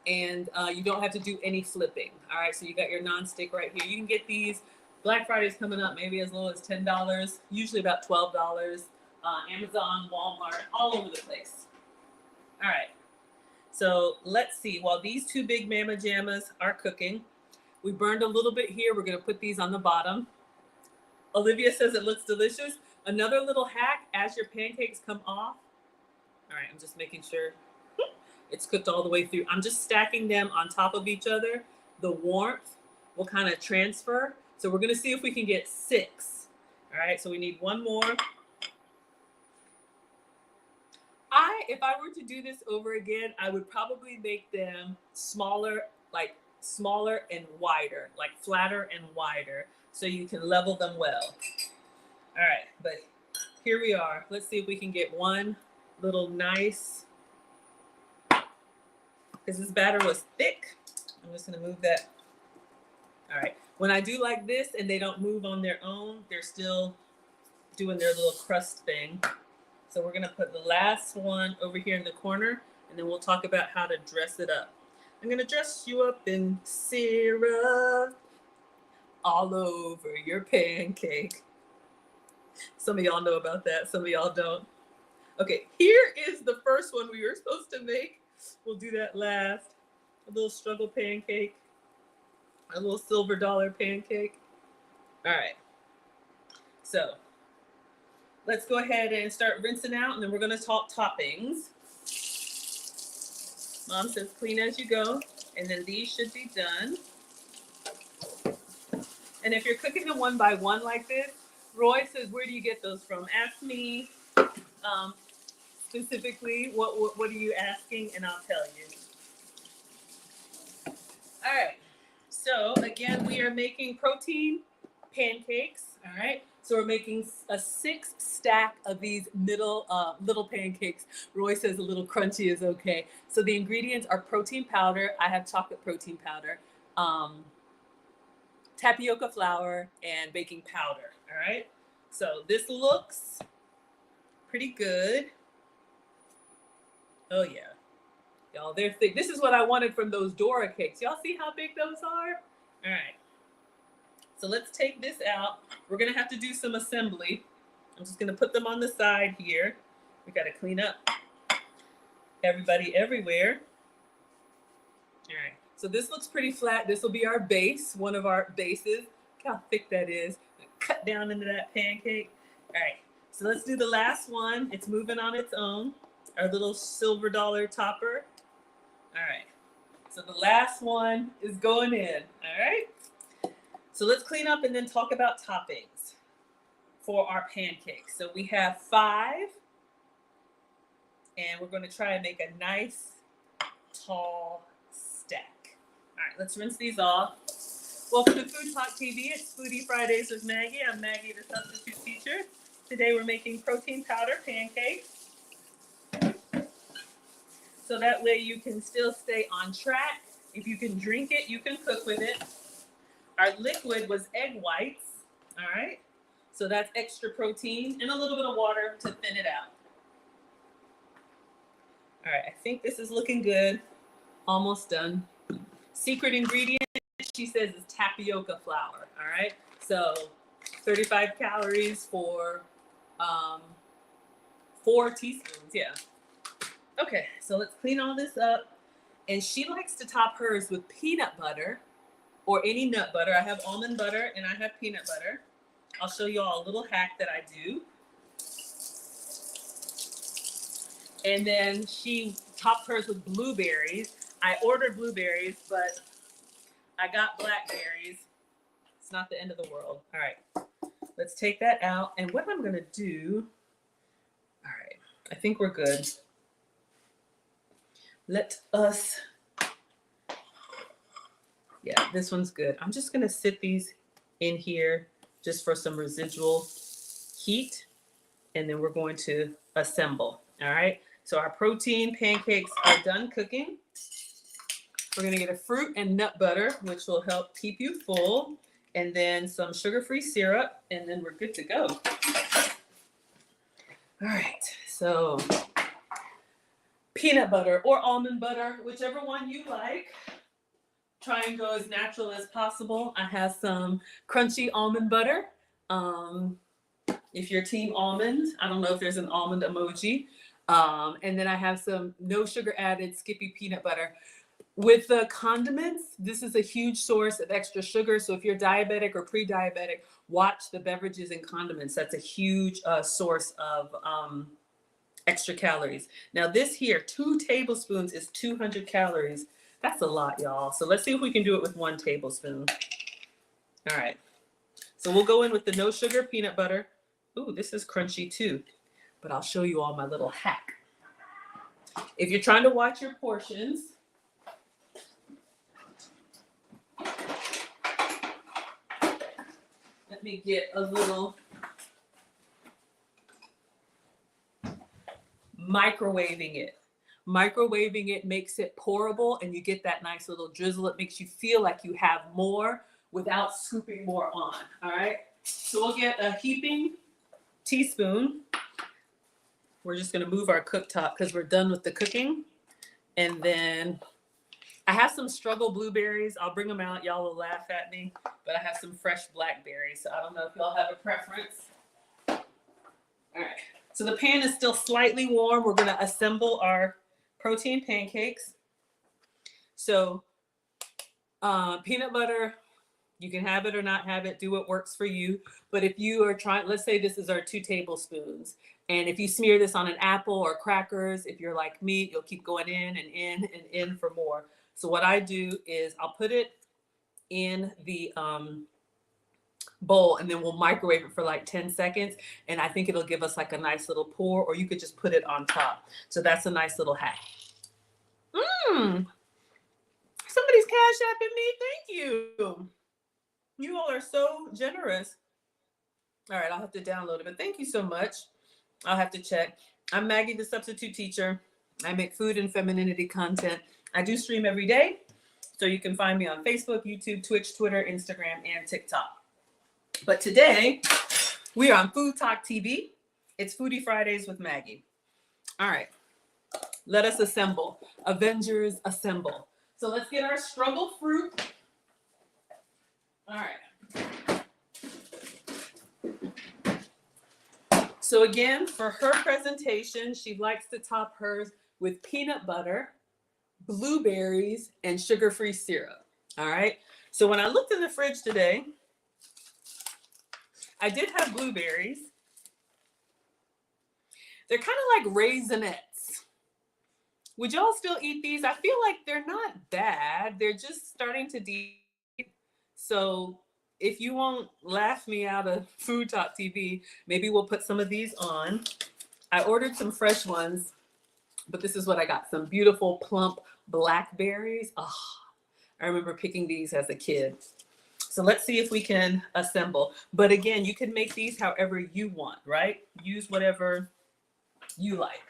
And you don't have to do any flipping. All right, so you got your nonstick right here. You can get these. Black Friday's coming up, maybe as low as $10, usually about $12. Amazon, Walmart, all over the place. All right, so let's see. While these 2 big Mama Jammas are cooking, we burned a little bit here. We're gonna put these on the bottom. Olivia says it looks delicious. Another little hack, as your pancakes come off. All right, I'm just making sure it's cooked all the way through. I'm just stacking them on top of each other. The warmth will kind of transfer. So we're gonna see if we can get 6. All right, so we need 1 more. I if I were to do this over again, I would probably make them smaller, like smaller and wider, like flatter and wider, so you can level them well. All right, but here we are. Let's see if we can get one little nice, because this batter was thick. I'm just gonna move that. All right, when I do like this and they don't move on their own, they're still doing their little crust thing. So we're gonna put the last one over here in the corner, and then we'll talk about how to dress it up. I'm gonna dress you up in syrup all over your pancake. Some of y'all know about that, some of y'all don't. Okay, here is the first one we were supposed to make. We'll do that last. A little struggle pancake, a little silver dollar pancake. All right, so let's go ahead and start rinsing out, and then we're gonna talk toppings. Mom says clean as you go, and then these should be done. And if you're cooking them one by one like this, Roy says, where do you get those from? Ask me specifically, what are you asking, and I'll tell you. All right, so again, we are making protein pancakes, all right? So we're making a 6 stack of these little pancakes. Roy says a little crunchy is okay. So the ingredients are protein powder. I have chocolate protein powder, tapioca flour, and baking powder, all right? So this looks pretty good. Oh yeah, y'all, they're thick. This is what I wanted from those Dora cakes. Y'all see how big those are? All right. So let's take this out. We're gonna have to do some assembly. I'm just gonna put them on the side here. We gotta clean up everybody everywhere. All right, so this looks pretty flat. This will be our base, one of our bases. Look how thick that is. Cut down into that pancake. All right, so let's do the last one. It's moving on its own. Our little silver dollar topper. All right, so the last one is going in, all right? So let's clean up and then talk about toppings for our pancakes. So we have 5, and we're gonna try and make a nice, tall stack. All right, let's rinse these off. Welcome to Food Talk TV. It's Foodie Fridays with Maggie. I'm Maggie, the substitute teacher. Today we're making protein powder pancakes. So that way you can still stay on track. If you can drink it, you can cook with it. Our liquid was egg whites, all right? So that's extra protein and a little bit of water to thin it out. All right, I think this is looking good. Almost done. Secret ingredient, she says, is tapioca flour, all right? So 35 calories for 4 teaspoons, yeah. Okay, so let's clean all this up. And she likes to top hers with peanut butter or any nut butter. I have almond butter and I have peanut butter. I'll show you all a little hack that I do. And then she topped hers with blueberries. I ordered blueberries, but I got blackberries. It's not the end of the world. All right, let's take that out. And what I'm gonna do, all right, I think we're good. Let us, yeah, this one's good. I'm just gonna sit these in here just for some residual heat, and then we're going to assemble, all right? So our protein pancakes are done cooking. We're gonna get a fruit and nut butter, which will help keep you full, and then some sugar-free syrup, and then we're good to go. All right, so peanut butter or almond butter, whichever one you like. Try and go as natural as possible. I have some crunchy almond butter. If you're team almond, I don't know if there's an almond emoji. And then I have some no sugar added Skippy peanut butter. With the condiments, this is a huge source of extra sugar. So if you're diabetic or pre-diabetic, watch the beverages and condiments. That's a huge source of extra calories. Now this here, 2 tablespoons is 200 calories. That's a lot, y'all. So let's see if we can do it with 1 tablespoon. All right. So we'll go in with the no sugar peanut butter. Ooh, this is crunchy too. But I'll show you all my little hack. If you're trying to watch your portions, let me get a little microwaving it. Microwaving it makes it pourable and you get that nice little drizzle. It makes you feel like you have more without scooping more on. All right. So we'll get a heaping teaspoon. We're just going to move our cooktop because we're done with the cooking. And then I have some struggle blueberries. I'll bring them out. Y'all will laugh at me, but I have some fresh blackberries. So I don't know if y'all have a preference. All right. So the pan is still slightly warm. We're going to assemble our protein pancakes. So peanut butter, you can have it or not have it. Do what works for you. But if you are trying, let's say this is our 2 tablespoons. And if you smear this on an apple or crackers, if you're like me, you'll keep going in and in and in for more. So what I do is I'll put it in the bowl and then we'll microwave it for like 10 seconds. And I think it'll give us like a nice little pour, or you could just put it on top. So that's a nice little hack. Somebody's cash apping me. Thank you. You all are so generous. All right, I'll have to download it, but thank you so much. I'll have to check. I'm Maggie, the substitute teacher. I make food and femininity content. I do stream every day. So you can find me on Facebook, YouTube, Twitch, Twitter, Instagram, and TikTok. But today, we are on Food Talk TV. It's Foodie Fridays with Maggie. All right, let us assemble. Avengers assemble. So let's get our struggle fruit. All right. So again, for her presentation, she likes to top hers with peanut butter, blueberries, and sugar-free syrup. All right. So when I looked in the fridge today, I did have blueberries. They're kind of like Raisinets. Would y'all still eat these? I feel like they're not bad. They're just starting to deep. So if you won't laugh me out of Food Talk TV, maybe we'll put some of these on. I ordered some fresh ones, but this is what I got. Some beautiful plump blackberries. Oh, I remember picking these as a kid. So let's see if we can assemble. But again, you can make these however you want, right? Use whatever you like.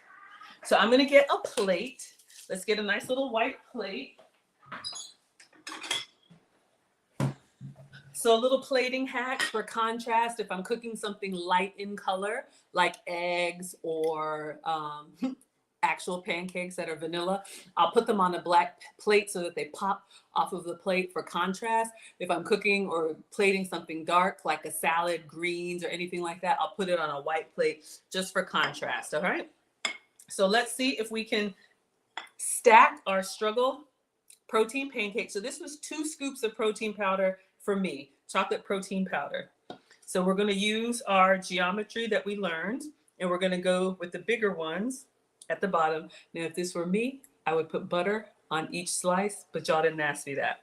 So I'm gonna get a plate. Let's get a nice little white plate. So a little plating hack for contrast, if I'm cooking something light in color, like eggs or actual pancakes that are vanilla, I'll put them on a black plate so that they pop off of the plate for contrast. If I'm cooking or plating something dark, like a salad, greens, or anything like that, I'll put it on a white plate just for contrast, all right? So let's see if we can stack our struggle protein pancakes. So this was 2 scoops of protein powder for me, chocolate protein powder. So we're gonna use our geometry that we learned, and we're gonna go with the bigger ones at the bottom. Now, if this were me, I would put butter on each slice, but y'all didn't ask me that.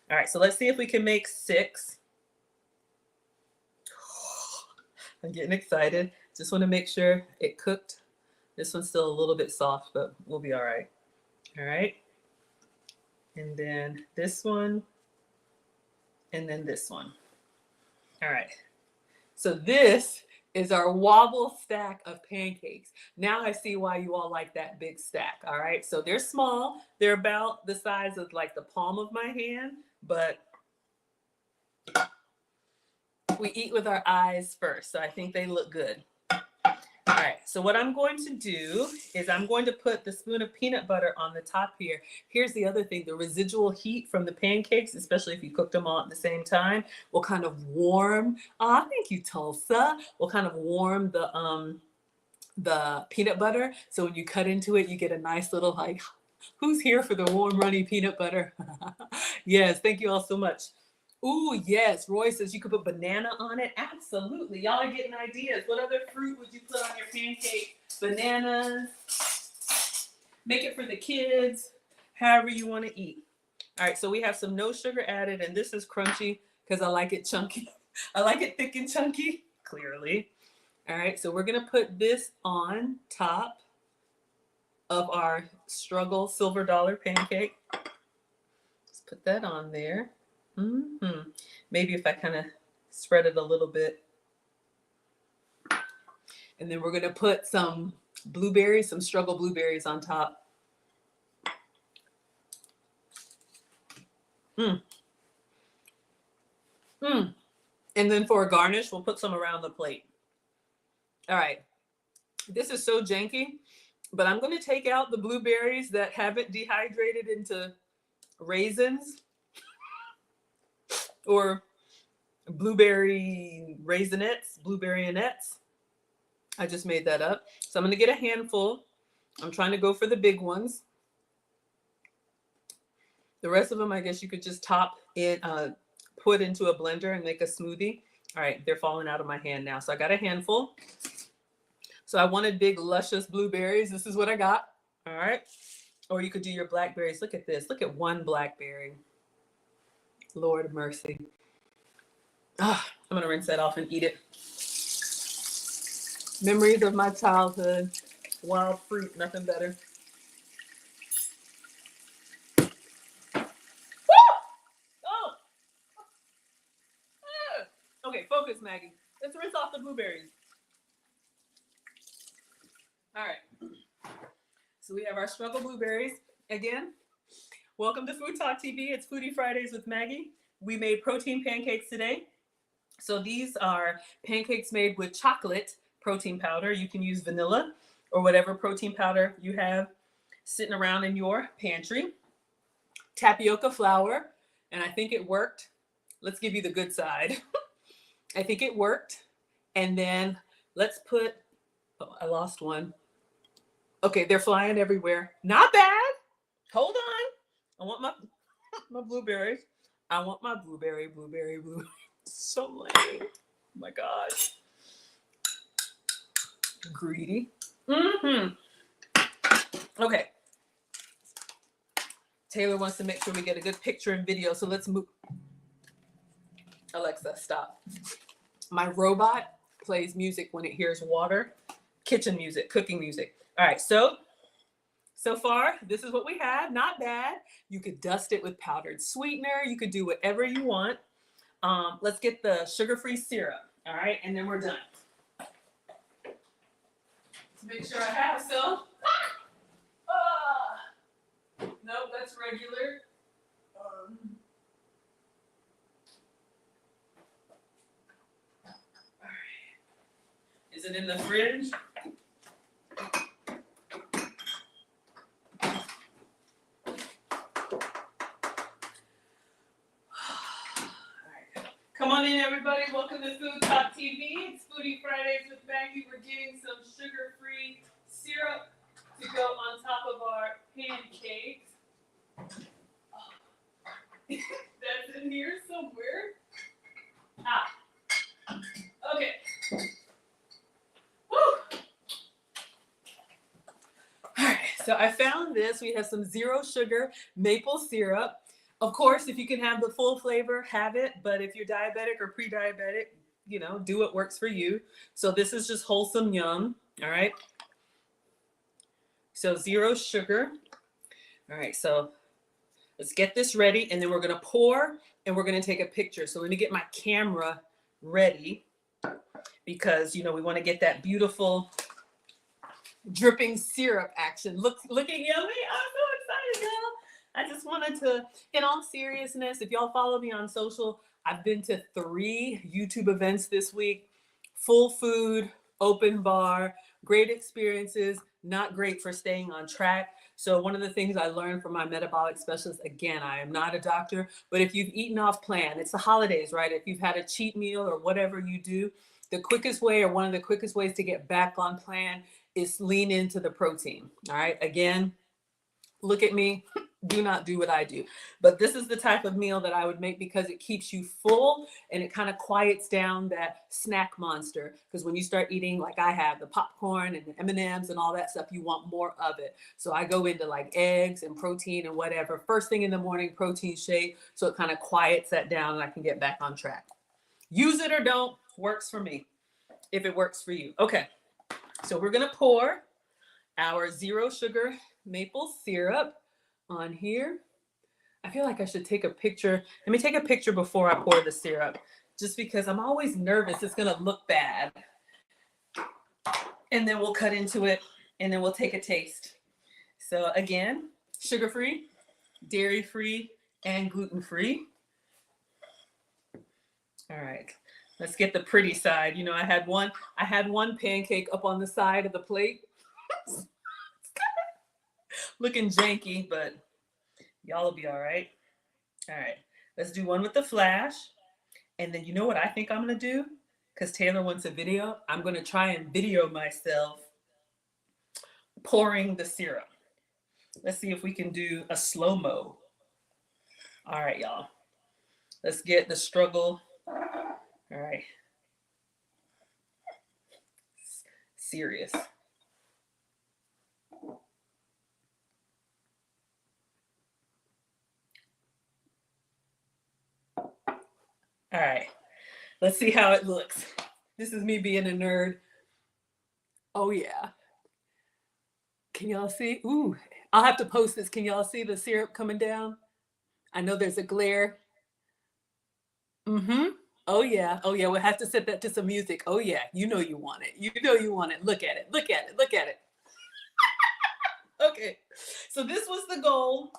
All right, so let's see if we can make 6. I'm getting excited. Just wanna make sure it cooked. This one's still a little bit soft, but we'll be all right. All right. And then this one, and then this one. All right. So this is our wobble stack of pancakes. Now I see why you all like that big stack. All right. So they're small. They're about the size of like the palm of my hand, but we eat with our eyes first. So I think they look good. All right, so what I'm going to do is I'm going to put the spoon of peanut butter on the top here. Here's the other thing, the residual heat from the pancakes, especially if you cook them all at the same time, will kind of warm, thank you, Tulsa, will kind of warm the peanut butter. So when you cut into it, you get a nice little like, who's here for the warm, runny peanut butter? Yes, thank you all so much. Ooh, yes. Roy says you could put banana on it. Absolutely. Y'all are getting ideas. What other fruit would you put on your pancake? Bananas. Make it for the kids. However you want to eat. All right. So we have some no sugar added. And this is crunchy because I like it chunky. I like it thick and chunky. Clearly. All right. So we're going to put this on top of our struggle silver dollar pancake. Let's put that on there. Maybe if I kind of spread it a little bit. And then we're going to put some blueberries, some struggle blueberries on top. And then for a garnish, we'll put some around the plate. All right. This is so janky, but I'm going to take out the blueberries that haven't dehydrated into raisins or blueberry raisinettes. I just made that up. So I'm going to get a handful. I'm trying to go for the big ones. The rest of them, I guess you could just top it, put into a blender and make a smoothie. All right, they're falling out of my hand now. So I got a handful. So I wanted big, luscious blueberries. This is what I got. All right. Or you could do your blackberries. Look at this. Look at one blackberry. Lord of mercy. I'm going to rinse that off and eat it. Memories of my childhood. Wild fruit, nothing better. Okay, focus, Maggie. Let's rinse off the blueberries. All right. So we have our struggle blueberries. Again, welcome to Food Talk TV. It's Foodie Fridays with Maggie. We made protein pancakes today. So these are pancakes made with chocolate protein powder. You can use vanilla or whatever protein powder you have sitting around in your pantry. Tapioca flour, and I think it worked. Let's give you the good side. I think it worked. And then let's put, oh, I lost one. Okay, they're flying everywhere. Not bad. Hold on. I want my blueberries. I want my blueberry. So lame. Oh my gosh. Greedy. Okay. Taylor wants to make sure we get a good picture and video, so let's move. Alexa, stop. My robot plays music when it hears water. Kitchen music, cooking music. All right, so far, this is what we have. Not bad. You could dust it with powdered sweetener. You could do whatever you want. Let's get the sugar-free syrup. All right, and then we're done. Let's make sure I have some. Nope, that's regular. All right. Is it in the fridge? Come on in, everybody. Welcome to Food Talk TV. It's Foodie Fridays with Maggie. We're getting some sugar-free syrup to go on top of our pancakes. Oh. That's in here somewhere. Okay. Woo. All right. So I found this. We have some zero sugar maple syrup. Of course, if you can have the full flavor, have it. But if you're diabetic or pre-diabetic, do what works for you. So this is just wholesome yum. All right. So zero sugar. All right. So let's get this ready. And then we're going to pour and we're going to take a picture. So let me get my camera ready because, we want to get that beautiful dripping syrup action. Looking yummy. I'm so excited, y'all. I just wanted to, in all seriousness, if y'all follow me on social, I've been to 3 YouTube events this week. Full food, open bar, great experiences, not great for staying on track. So one of the things I learned from my metabolic specialist, again, I am not a doctor, but if you've eaten off plan, it's the holidays, right? If you've had a cheat meal or whatever you do, the quickest way or one of the quickest ways to get back on plan is lean into the protein. All right. Again, look at me. Do not do what I do. But this is the type of meal that I would make because it keeps you full and it kind of quiets down that snack monster. Because when you start eating like I have, the popcorn and the M&Ms and all that stuff, you want more of it. So I go into like eggs and protein and whatever. First thing in the morning, protein shake. So it kind of quiets that down and I can get back on track. Use it or don't. Works for me. If it works for you. Okay. So we're going to pour. our zero sugar maple syrup on here. I feel like I should take a picture. Let me take a picture before I pour the syrup, just because I'm always nervous it's gonna look bad. And then we'll cut into it, and then we'll take a taste. So again, sugar-free, dairy-free, and gluten-free. All right, let's get the pretty side. You know, I had one pancake up on the side of the plate. Looking janky, but y'all will be all right. All right, let's do one with the flash. And then you know what I think I'm gonna do? Because Taylor wants a video. I'm gonna try and video myself pouring the syrup. Let's see if we can do a slow-mo. All right, y'all. Let's get the struggle. All right. Serious. All right, let's see how it looks. This is me being a nerd. Oh yeah. Can y'all see? Ooh, I'll have to post this. Can y'all see the syrup coming down? I know there's a glare. Mm-hmm. Oh yeah. Oh yeah. We'll have to set that to some music. Oh yeah. You know you want it. You know you want it. Look at it. Look at it. Look at it. Okay. So this was the goal.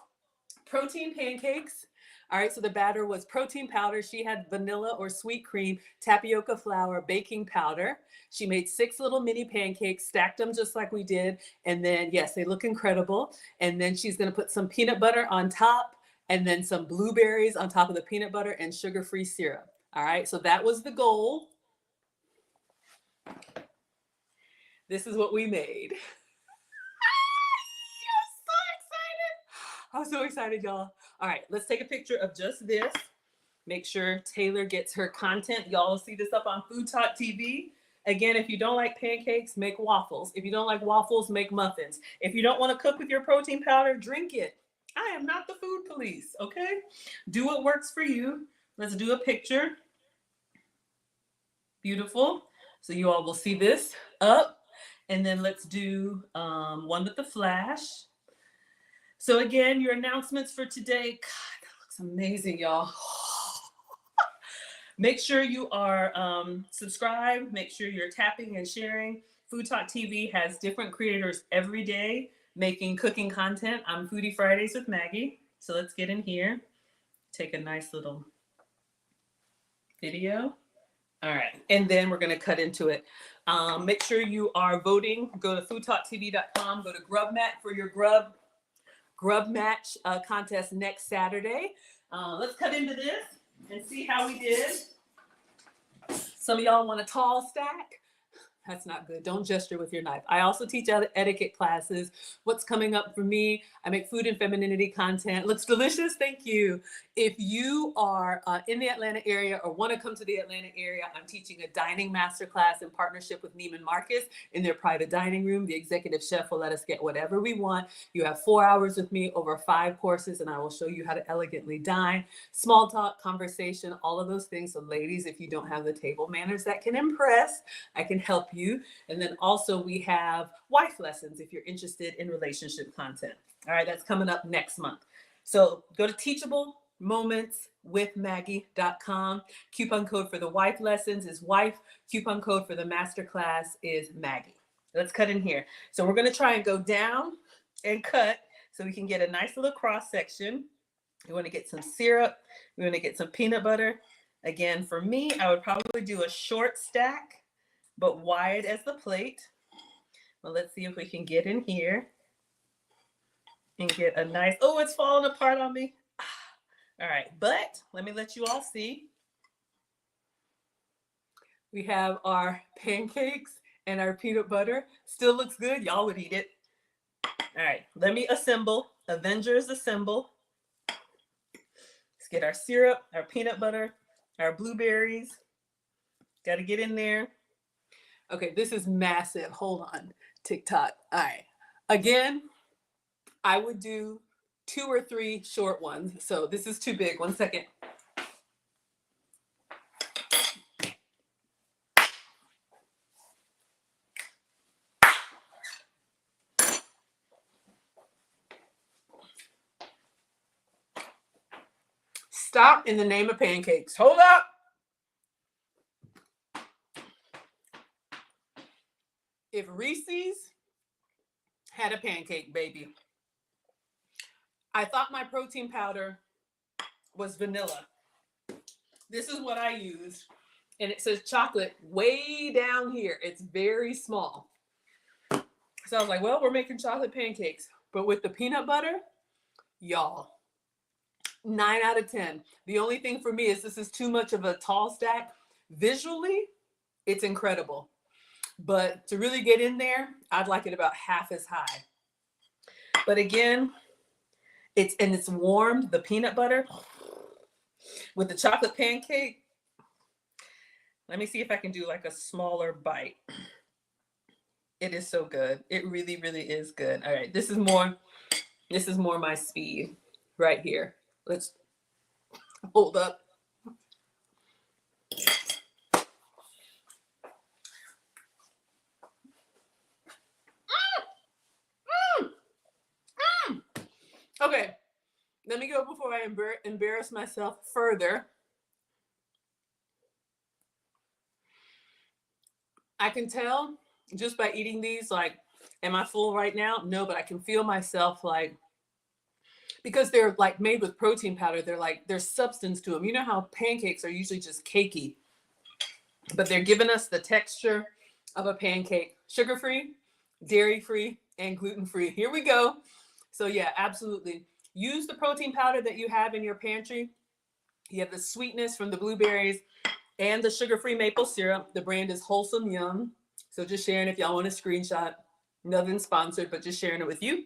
Protein pancakes. All right, so the batter was protein powder. She had vanilla or sweet cream, tapioca flour, baking powder. She made 6 little mini pancakes, stacked them just like we did. And then, yes, they look incredible. And then she's gonna put some peanut butter on top and then some blueberries on top of the peanut butter and sugar-free syrup. All right, so that was the goal. This is what we made. I'm so excited, y'all. All right, let's take a picture of just this. Make sure Taylor gets her content. Y'all will see this up on Food Talk TV. Again, if you don't like pancakes, make waffles. If you don't like waffles, make muffins. If you don't want to cook with your protein powder, drink it. I am not the food police, okay? Do what works for you. Let's do a picture. Beautiful. So you all will see this up. And then let's do one with the flash. So again, your announcements for today. God, that looks amazing, y'all. Make sure you are subscribed. Make sure you're tapping and sharing. Food Talk TV has different creators every day making cooking content. I'm Foodie Fridays with Maggie. So let's get in here. Take a nice little video. All right, and then we're gonna cut into it. Make sure you are voting. Go to foodtalktv.com. Go to GrubMat for your Grub Match contest next Saturday. Let's cut into this and see how we did. Some of y'all want a tall stack. That's not good. Don't gesture with your knife. I also teach etiquette classes. What's coming up for me? I make food and femininity content. Looks delicious. Thank you. If you are in the Atlanta area or want to come to the Atlanta area, I'm teaching a dining masterclass in partnership with Neiman Marcus in their private dining room. The executive chef will let us get whatever we want. You have 4 hours with me over 5 courses, and I will show you how to elegantly dine. Small talk, conversation, all of those things. So ladies, if you don't have the table manners that can impress, I can help you. And then also we have wife lessons if you're interested in relationship content. All right, that's coming up next month. So go to teachablemomentswithmaggie.com. Coupon code for the wife lessons is wife. Coupon code for the masterclass is Maggie. Let's cut in here. So we're going to try and go down and cut so we can get a nice little cross section. We want to get some syrup. We want to get some peanut butter. Again, for me, I would probably do a short stack, but wide as the plate. Well, let's see if we can get in here and get a nice, oh, it's falling apart on me. All right, but let me let you all see. We have our pancakes and our peanut butter. Still looks good. Y'all would eat it. All right, let me assemble. Avengers assemble. Let's get our syrup, our peanut butter, our blueberries. Got to get in there. Okay, this is massive. Hold on, TikTok. All right. Again, I would do 2 or 3 short ones. So this is too big. 1 second. Stop in the name of pancakes. Hold up. If Reese's had a pancake, baby, I thought my protein powder was vanilla. This is what I use. And it says chocolate way down here. It's very small. So I was like, well, we're making chocolate pancakes. But with the peanut butter, y'all, 9 out of 10. The only thing for me is this is too much of a tall stack. Visually, it's incredible. But to really get in there, I'd like it about half as high. But again, it's warmed, the peanut butter with the chocolate pancake. Let me see if I can do like a smaller bite. It is so good. It really, really is good. All right, this is more my speed right here. Let's hold up. Okay, let me go before I embarrass myself further. I can tell just by eating these, like, am I full right now? No, but I can feel myself like, because they're like made with protein powder, there's substance to them. You know how pancakes are usually just cakey, but they're giving us the texture of a pancake, sugar-free, dairy-free, and gluten-free. Here we go. So yeah, absolutely. Use the protein powder that you have in your pantry. You have the sweetness from the blueberries and the sugar-free maple syrup. The brand is Wholesome Yum. So just sharing if y'all want a screenshot. Nothing sponsored, but just sharing it with you.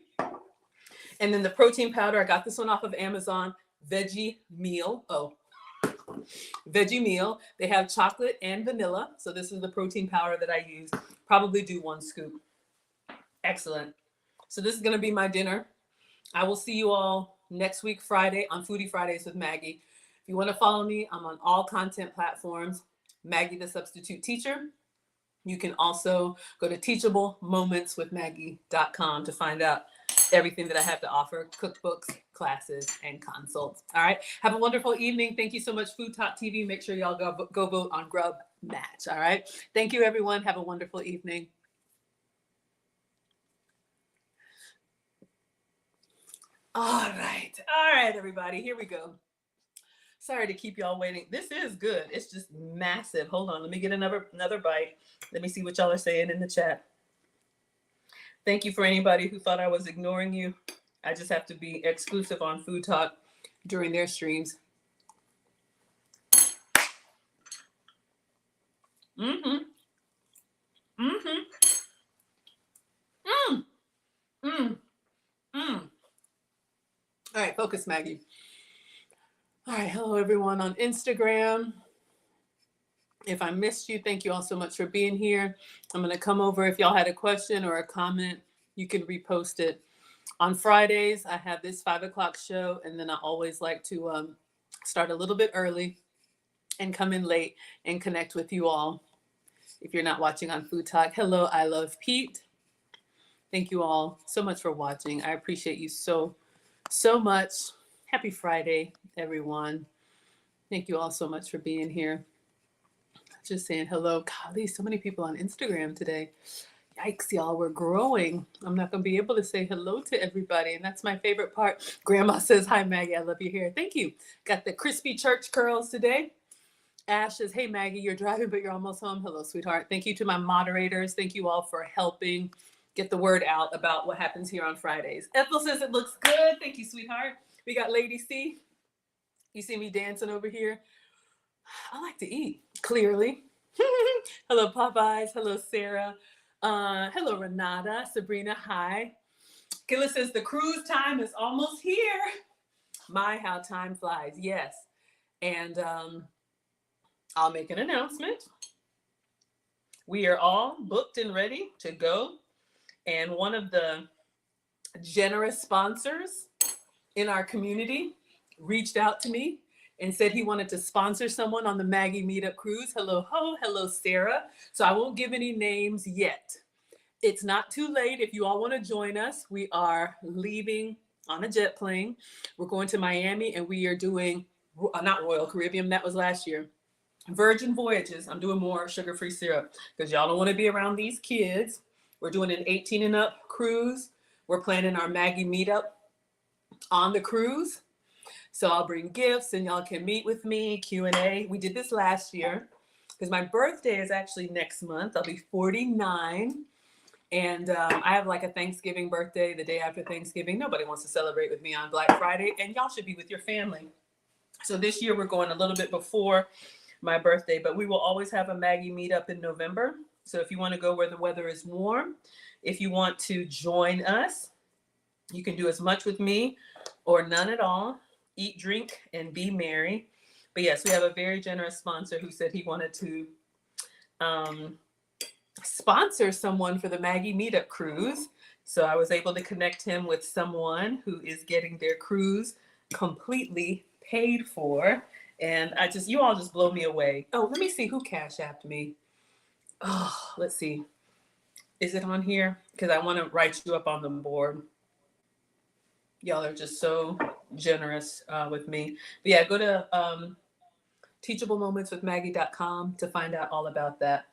And then the protein powder, I got this one off of Amazon, Veggie Meal. Veggie Meal. They have chocolate and vanilla. So this is the protein powder that I use. Probably do 1 scoop. Excellent. So this is going to be my dinner. I will see you all next week, Friday, on Foodie Fridays with Maggie. If you want to follow me, I'm on all content platforms, Maggie the Substitute Teacher. You can also go to teachablemomentswithmaggie.com to find out everything that I have to offer, cookbooks, classes, and consults. All right. Have a wonderful evening. Thank you so much, Food Talk TV. Make sure y'all go vote on Grub Match. All right. Thank you, everyone. Have a wonderful evening. All right, everybody, here we go. Sorry to keep y'all waiting. This is good. It's just massive. Hold on, let me get another bite. Let me see what y'all are saying in the chat. Thank you for anybody who thought I was ignoring you. I just have to be exclusive on Food Talk during their streams. All right, focus, Maggie. All right, hello everyone on Instagram. If I missed you, thank you all so much for being here. I'm gonna come over. If y'all had a question or a comment, you can repost it. On Fridays, I have this 5 o'clock show, and then I always like to start a little bit early and come in late and connect with you all. If you're not watching on Food Talk, hello, I love Pete. Thank you all so much for watching. I appreciate you so much. Happy Friday, everyone. Thank you all so much for being here. Just saying hello. Golly, so many people on Instagram today. Yikes, y'all, we're growing. I'm not going to be able to say hello to everybody, and that's my favorite part. Grandma says, hi, Maggie, I love you here. Thank you. Got the crispy church curls today. Ash says, hey, Maggie, you're driving, but you're almost home. Hello, sweetheart. Thank you to my moderators. Thank you all for helping get the word out about what happens here on Fridays. Ethel says it looks good. Thank you, sweetheart. We got Lady C. You see me dancing over here? I like to eat, clearly. Hello, Popeyes. Hello, Sarah. Hello, Renata. Sabrina, hi. Killa says the cruise time is almost here. My, how time flies. Yes. And I'll make an announcement. We are all booked and ready to go. And one of the generous sponsors in our community reached out to me and said he wanted to sponsor someone on the Maggie Meetup Cruise. Hello, ho. Hello, Sarah. So I won't give any names yet. It's not too late if you all want to join us. We are leaving on a jet plane. We're going to Miami, and we are doing not Royal Caribbean, that was last year. Virgin Voyages. I'm doing more sugar-free syrup because y'all don't want to be around these kids. We're doing an 18 and up cruise. We're planning our Maggie meetup on the cruise. So I'll bring gifts and y'all can meet with me, Q&A. We did this last year because my birthday is actually next month. I'll be 49. And I have like a Thanksgiving birthday the day after Thanksgiving. Nobody wants to celebrate with me on Black Friday, and y'all should be with your family. So this year we're going a little bit before my birthday, but we will always have a Maggie meetup in November. So if you want to go where the weather is warm, if you want to join us, you can do as much with me or none at all. Eat, drink, and be merry. But yes, we have a very generous sponsor who said he wanted to sponsor someone for the Maggie meetup cruise. So I was able to connect him with someone who is getting their cruise completely paid for. And you all just blow me away. Oh, let me see who Cash Apped me. Oh, let's see. Is it on here? Because I want to write you up on the board. Y'all are just so generous with me. But yeah, go to teachablemomentswithmaggie.com to find out all about that.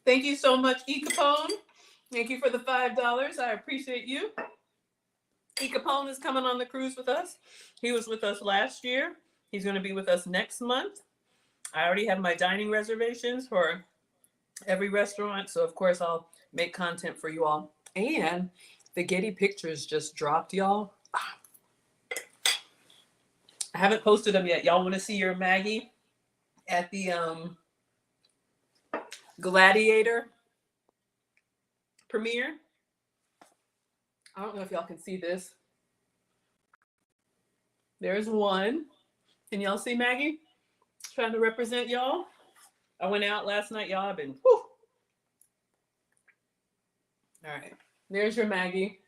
Thank you so much, E. Capone. Thank you for the $5. I appreciate you. E. Capone is coming on the cruise with us. He was with us last year. He's going to be with us next month. I already have my dining reservations for every restaurant. So, of course, I'll make content for you all. And the Getty pictures just dropped, y'all. I haven't posted them yet. Y'all want to see your Maggie at the Gladiator premiere? I don't know if y'all can see this. There's one. Can y'all see Maggie? Trying to represent y'all. I went out last night, y'all. I've been, whew. All right. There's your Maggie.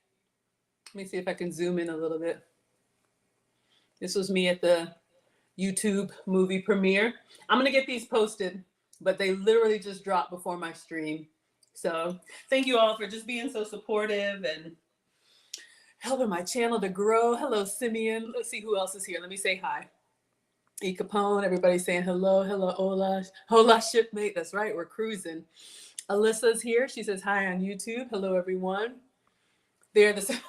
Let me see if I can zoom in a little bit. This was me at the YouTube movie premiere. I'm going to get these posted, but they literally just dropped before my stream. So thank you all for just being so supportive and helping my channel to grow. Hello, Simeon. Let's see who else is here. Let me say hi. E. Capone, everybody saying hello, hello, hola, hola, shipmate. That's right, we're cruising. Alyssa's here. She says hi on YouTube. Hello, everyone. They're the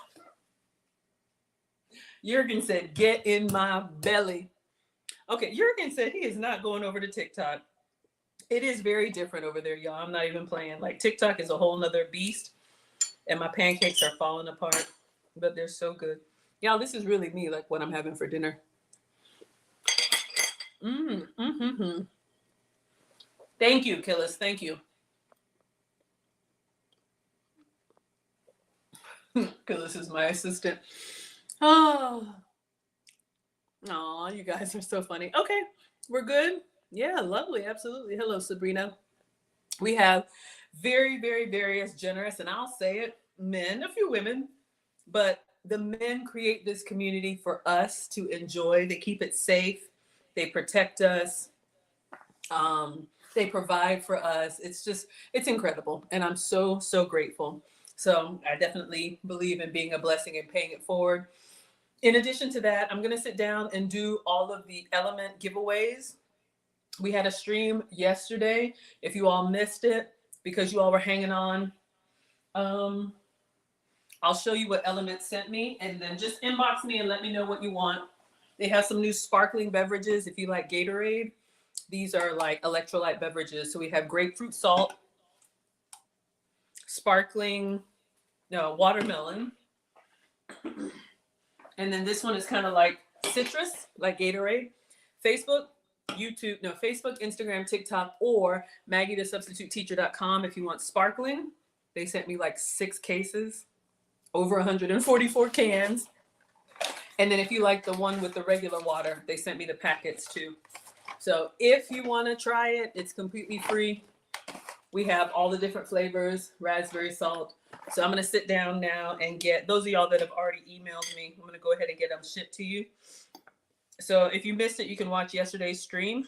Jurgen said, get in my belly. Okay, Jurgen said he is not going over to TikTok. It is very different over there, y'all. I'm not even playing. Like, TikTok is a whole nother beast, and my pancakes are falling apart, but they're so good. Y'all, this is really me, like what I'm having for dinner. Thank you, Killis. Thank you. Killis is my assistant. Oh, you guys are so funny. Okay, we're good. Yeah, lovely. Absolutely. Hello, Sabrina. We have very, very various, generous, and I'll say it, men, a few women, but the men create this community for us to enjoy. They keep it safe. They protect us. They provide for us. It's incredible. And I'm so, so grateful. So I definitely believe in being a blessing and paying it forward. In addition to that, I'm going to sit down and do all of the element giveaways. We had a stream yesterday. If you all missed it because you all were hanging on, I'll show you what Element sent me and then just inbox me and let me know what you want. They have some new sparkling beverages if you like Gatorade. These are like electrolyte beverages. So we have grapefruit salt, watermelon. And then this one is kind of like citrus, like Gatorade. Facebook, Instagram, TikTok, or MaggieTheSubstituteTeacher.com if you want sparkling. They sent me like 6 cases, over 144 cans. And then if you like the one with the regular water, they sent me the packets too. So if you want to try it, it's completely free. We have all the different flavors, raspberry salt. So I'm going to sit down now and get, those of y'all that have already emailed me, I'm going to go ahead and get them shipped to you. So if you missed it, you can watch yesterday's stream.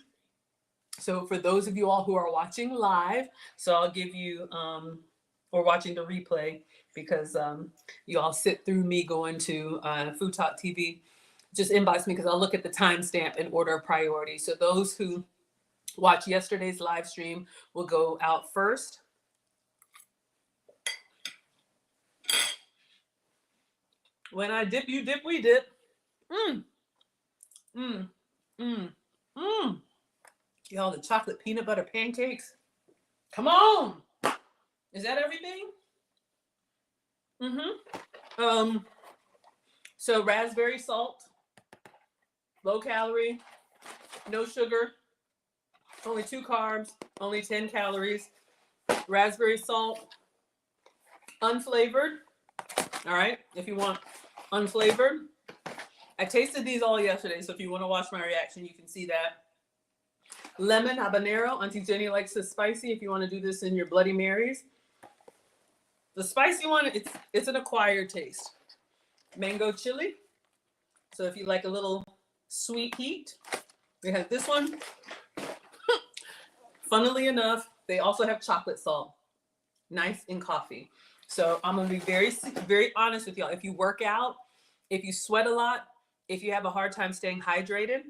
So for those of you all who are watching live, so I'll give you or watching the replay, because you all sit through me going to Food Talk TV, just inbox me because I'll look at the timestamp in order of priority. So those who watch yesterday's live stream will go out first. When I dip, you dip, we dip. Mmm, mmm, mmm, mmm. Y'all, the chocolate peanut butter pancakes. Come on. Is that everything? Mm-hmm. So raspberry salt, low calorie, no sugar, only 2 carbs, only 10 calories. Raspberry salt, unflavored. All right, if you want unflavored. I tasted these all yesterday, so if you want to watch my reaction, you can see that. Lemon habanero. Auntie Jenny likes the spicy. If you want to do this in your Bloody Marys, the spicy one, it's an acquired taste. Mango chili. So if you like a little sweet heat, we have this one. Funnily enough, they also have chocolate salt. Nice in coffee. So I'm gonna be very, very honest with y'all. If you work out, if you sweat a lot, if you have a hard time staying hydrated,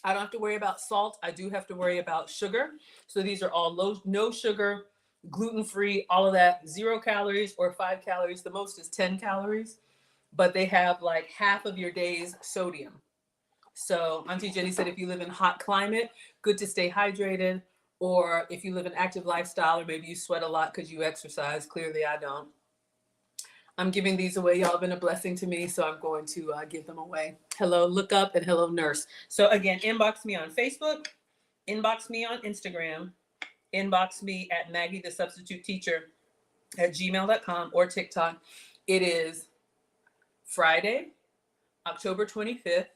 I don't have to worry about salt. I do have to worry about sugar. So these are all low, no sugar, gluten-free, all of that, 0 calories or 5 calories. The most is 10 calories, but they have like half of your day's sodium. So Auntie Jenny said if you live in hot climate, good to stay hydrated. Or if you live an active lifestyle, or maybe you sweat a lot because you exercise. Clearly I don't. I'm giving these away. Y'all have been a blessing to me, so I'm going to give them away. Hello, Look Up, and hello, Nurse. So again, inbox me on Facebook, inbox me on Instagram, inbox me at Maggie the Substitute Teacher at gmail.com or TikTok. It is Friday, October 25th.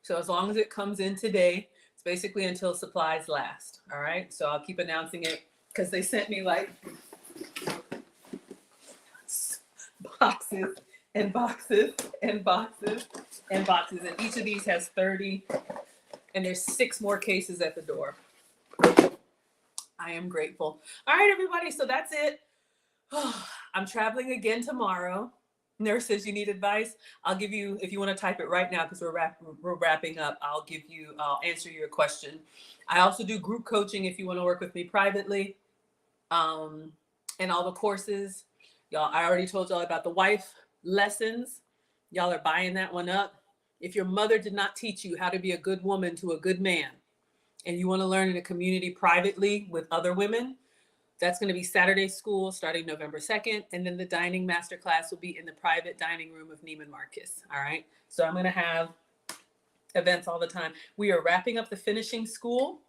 So as long as it comes in today, it's basically until supplies last. All right. So I'll keep announcing it because they sent me like boxes and boxes and boxes and boxes. And each of these has 30, and there's 6 more cases at the door. I am grateful. All right, everybody. So that's it. I'm traveling again tomorrow. Nurses, you need advice? I'll give you, if you want to type it right now, because we're wrapping up, I'll answer your question. I also do group coaching if you want to work with me privately. And all the courses. Y'all, I already told y'all about the wife lessons. Y'all are buying that one up. If your mother did not teach you how to be a good woman to a good man, and you want to learn in a community privately with other women, that's going to be Saturday school starting November 2nd. And then the dining masterclass will be in the private dining room of Neiman Marcus. All right. So I'm going to have events all the time. We are wrapping up the finishing school.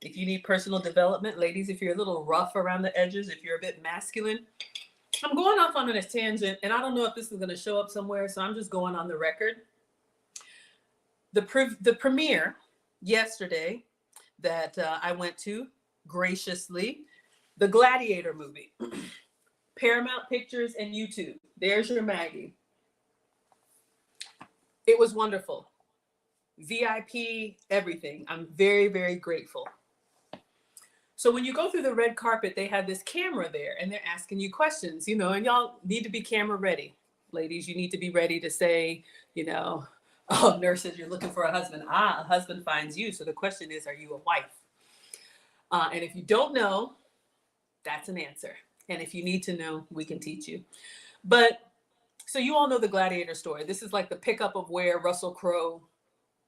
If you need personal development, ladies, if you're a little rough around the edges, if you're a bit masculine, I'm going off on a tangent, and I don't know if this is going to show up somewhere, so I'm just going on the record. The premiere yesterday that I went to graciously, the Gladiator movie, Paramount Pictures and YouTube. There's your Maggie. It was wonderful. VIP, everything. I'm very, very grateful. So when you go through the red carpet, they have this camera there and they're asking you questions, and y'all need to be camera ready. Ladies, you need to be ready to say, oh, nurses, you're looking for a husband. A husband finds you. So the question is, are you a wife? And if you don't know, that's an answer. And if you need to know, we can teach you. But so you all know the Gladiator story. This is like the pickup of where Russell Crowe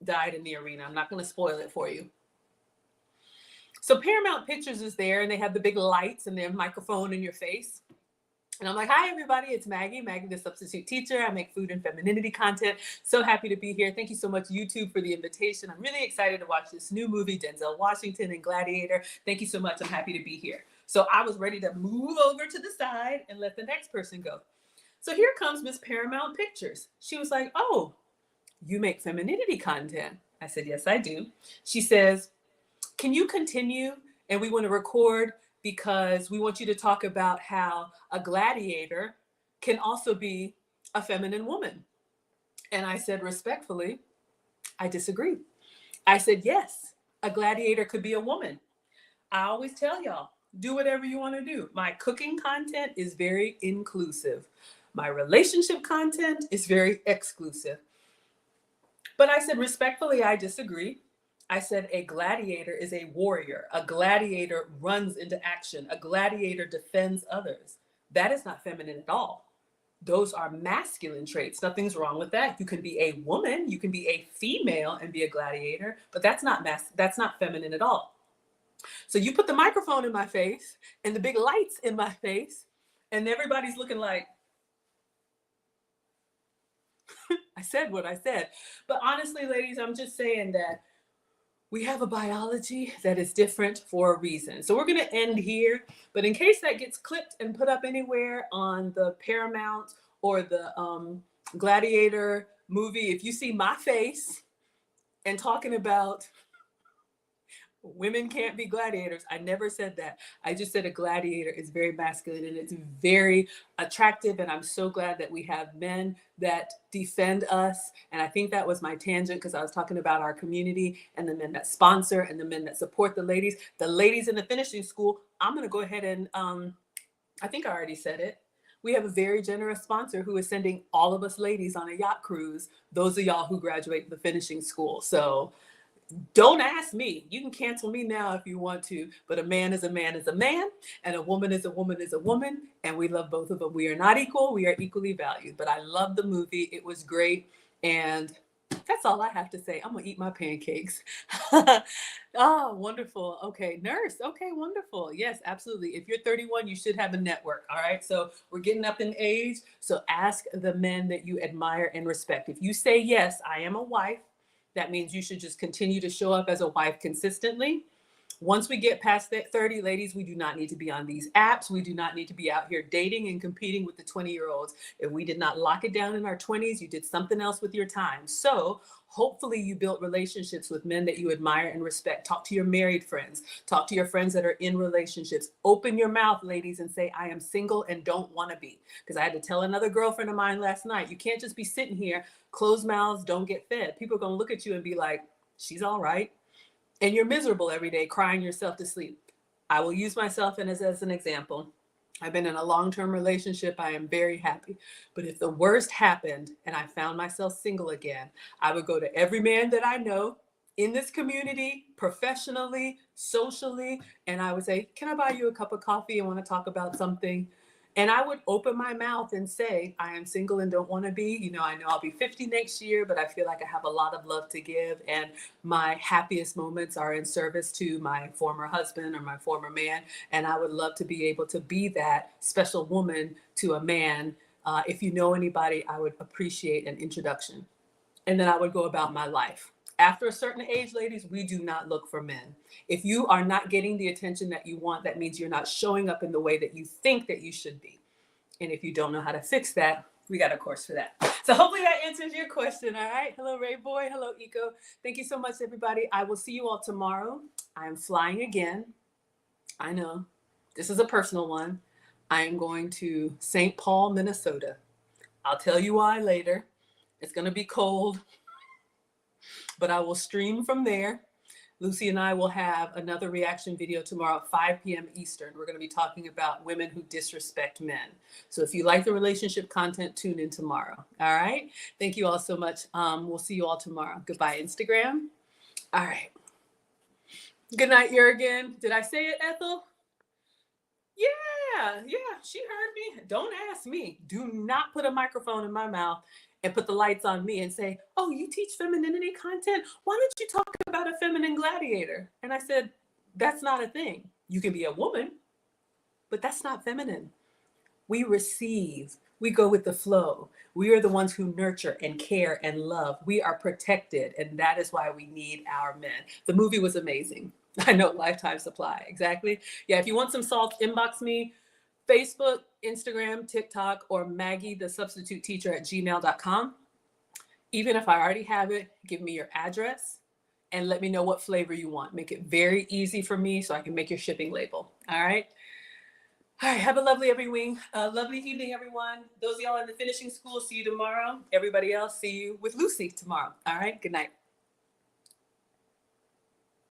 died in the arena. I'm not going to spoil it for you. So Paramount Pictures is there, and they have the big lights and their microphone in your face. And I'm like, hi, everybody. It's Maggie the Substitute Teacher. I make food and femininity content. So happy to be here. Thank you so much, YouTube, for the invitation. I'm really excited to watch this new movie, Denzel Washington and Gladiator. Thank you so much. I'm happy to be here. So I was ready to move over to the side and let the next person go. So here comes Miss Paramount Pictures. She was like, oh, you make femininity content? I said, yes, I do. She says, can you continue? And we want to record because we want you to talk about how a gladiator can also be a feminine woman. And I said, respectfully, I disagree. I said, yes, a gladiator could be a woman. I always tell y'all, Do whatever you want to do. My cooking content is very inclusive. My relationship content is very exclusive. But I said, respectfully, I disagree. I said, a gladiator is a warrior. A gladiator runs into action. A gladiator defends others. That is not feminine at all. Those are masculine traits. Nothing's wrong with that. You can be a woman, you can be a female and be a gladiator, but that's not feminine at all. So you put the microphone in my face and the big lights in my face, and everybody's looking like, I said what I said. But honestly, ladies, I'm just saying that we have a biology that is different for a reason. So we're going to end here. But in case that gets clipped and put up anywhere on the Paramount or the Gladiator movie, if you see my face and talking about women can't be gladiators, I never said that. I just said a gladiator is very masculine and it's very attractive. And I'm so glad that we have men that defend us. And I think that was my tangent because I was talking about our community and the men that sponsor and the men that support the ladies. The ladies in the finishing school, I'm going to go ahead and I think I already said it. We have a very generous sponsor who is sending all of us ladies on a yacht cruise. Those of y'all who graduate the finishing school. So don't ask me. You can cancel me now if you want to, but a man is a man is a man, and a woman is a woman is a woman, and we love both of them. We are not equal. We are equally valued, but I love the movie. It was great, and that's all I have to say. I'm going to eat my pancakes. Oh, wonderful. Okay, nurse. Okay, wonderful. Yes, absolutely. If you're 31, you should have a network, all right? So we're getting up in age, so ask the men that you admire and respect. If you say, yes, I am a wife, that means you should just continue to show up as a wife consistently. Once we get past that 30, ladies, we do not need to be on these apps. We do not need to be out here dating and competing with the 20-year-olds. If we did not lock it down in our 20s, you did something else with your time. So hopefully you built relationships with men that you admire and respect. Talk to your married friends. Talk to your friends that are in relationships. Open your mouth, ladies, and say, I am single and don't want to be. Because I had to tell another girlfriend of mine last night, you can't just be sitting here, closed mouths, don't get fed. People are going to look at you and be like, she's all right. And you're miserable every day, crying yourself to sleep. I will use myself as an example. I've been in a long-term relationship. I am very happy. But if the worst happened and I found myself single again, I would go to every man that I know in this community, professionally, socially, and I would say, can I buy you a cup of coffee? I want to talk about something. And I would open my mouth and say, I am single and don't want to be. I know I'll be 50 next year, but I feel like I have a lot of love to give. And my happiest moments are in service to my former husband or my former man. And I would love to be able to be that special woman to a man. If you know anybody, I would appreciate an introduction. And then I would go about my life. After a certain age, ladies, we do not look for men. If you are not getting the attention that you want, that means you're not showing up in the way that you think that you should be. And if you don't know how to fix that, we got a course for that. So hopefully that answers your question. All right. Hello, Ray Boy. Hello, Eco. Thank you so much, everybody. I will see you all tomorrow. I am flying again. I know this is a personal one. I am going to St. Paul, Minnesota. I'll tell you why later. It's going to be cold, but I will stream from there. Lucy and I will have another reaction video tomorrow at 5 p.m. Eastern. We're going to be talking about women who disrespect men. So if you like the relationship content, tune in tomorrow. All right. Thank you all so much. We'll see you all tomorrow. Goodbye, Instagram. All right. Good night, Jurgen. Did I say it, Ethel? Yeah, she heard me. Don't ask me. Do not put a microphone in my mouth and put the lights on me and say, oh, you teach femininity content? Why don't you talk about a feminine gladiator? And I said, that's not a thing. You can be a woman, but that's not feminine. We receive. We go with the flow. We are the ones who nurture and care and love. We are protected, and that is why we need our men. The movie was amazing. I know, lifetime supply. Exactly. Yeah, if you want some salt, inbox me. Facebook, Instagram, TikTok, or Maggie, the substitute teacher at gmail.com. Even if I already have it, give me your address and let me know what flavor you want. Make it very easy for me so I can make your shipping label. All right. All right. Have a lovely evening, everyone. Those of y'all in the finishing school, see you tomorrow. Everybody else, see you with Lucy tomorrow. All right. Good night.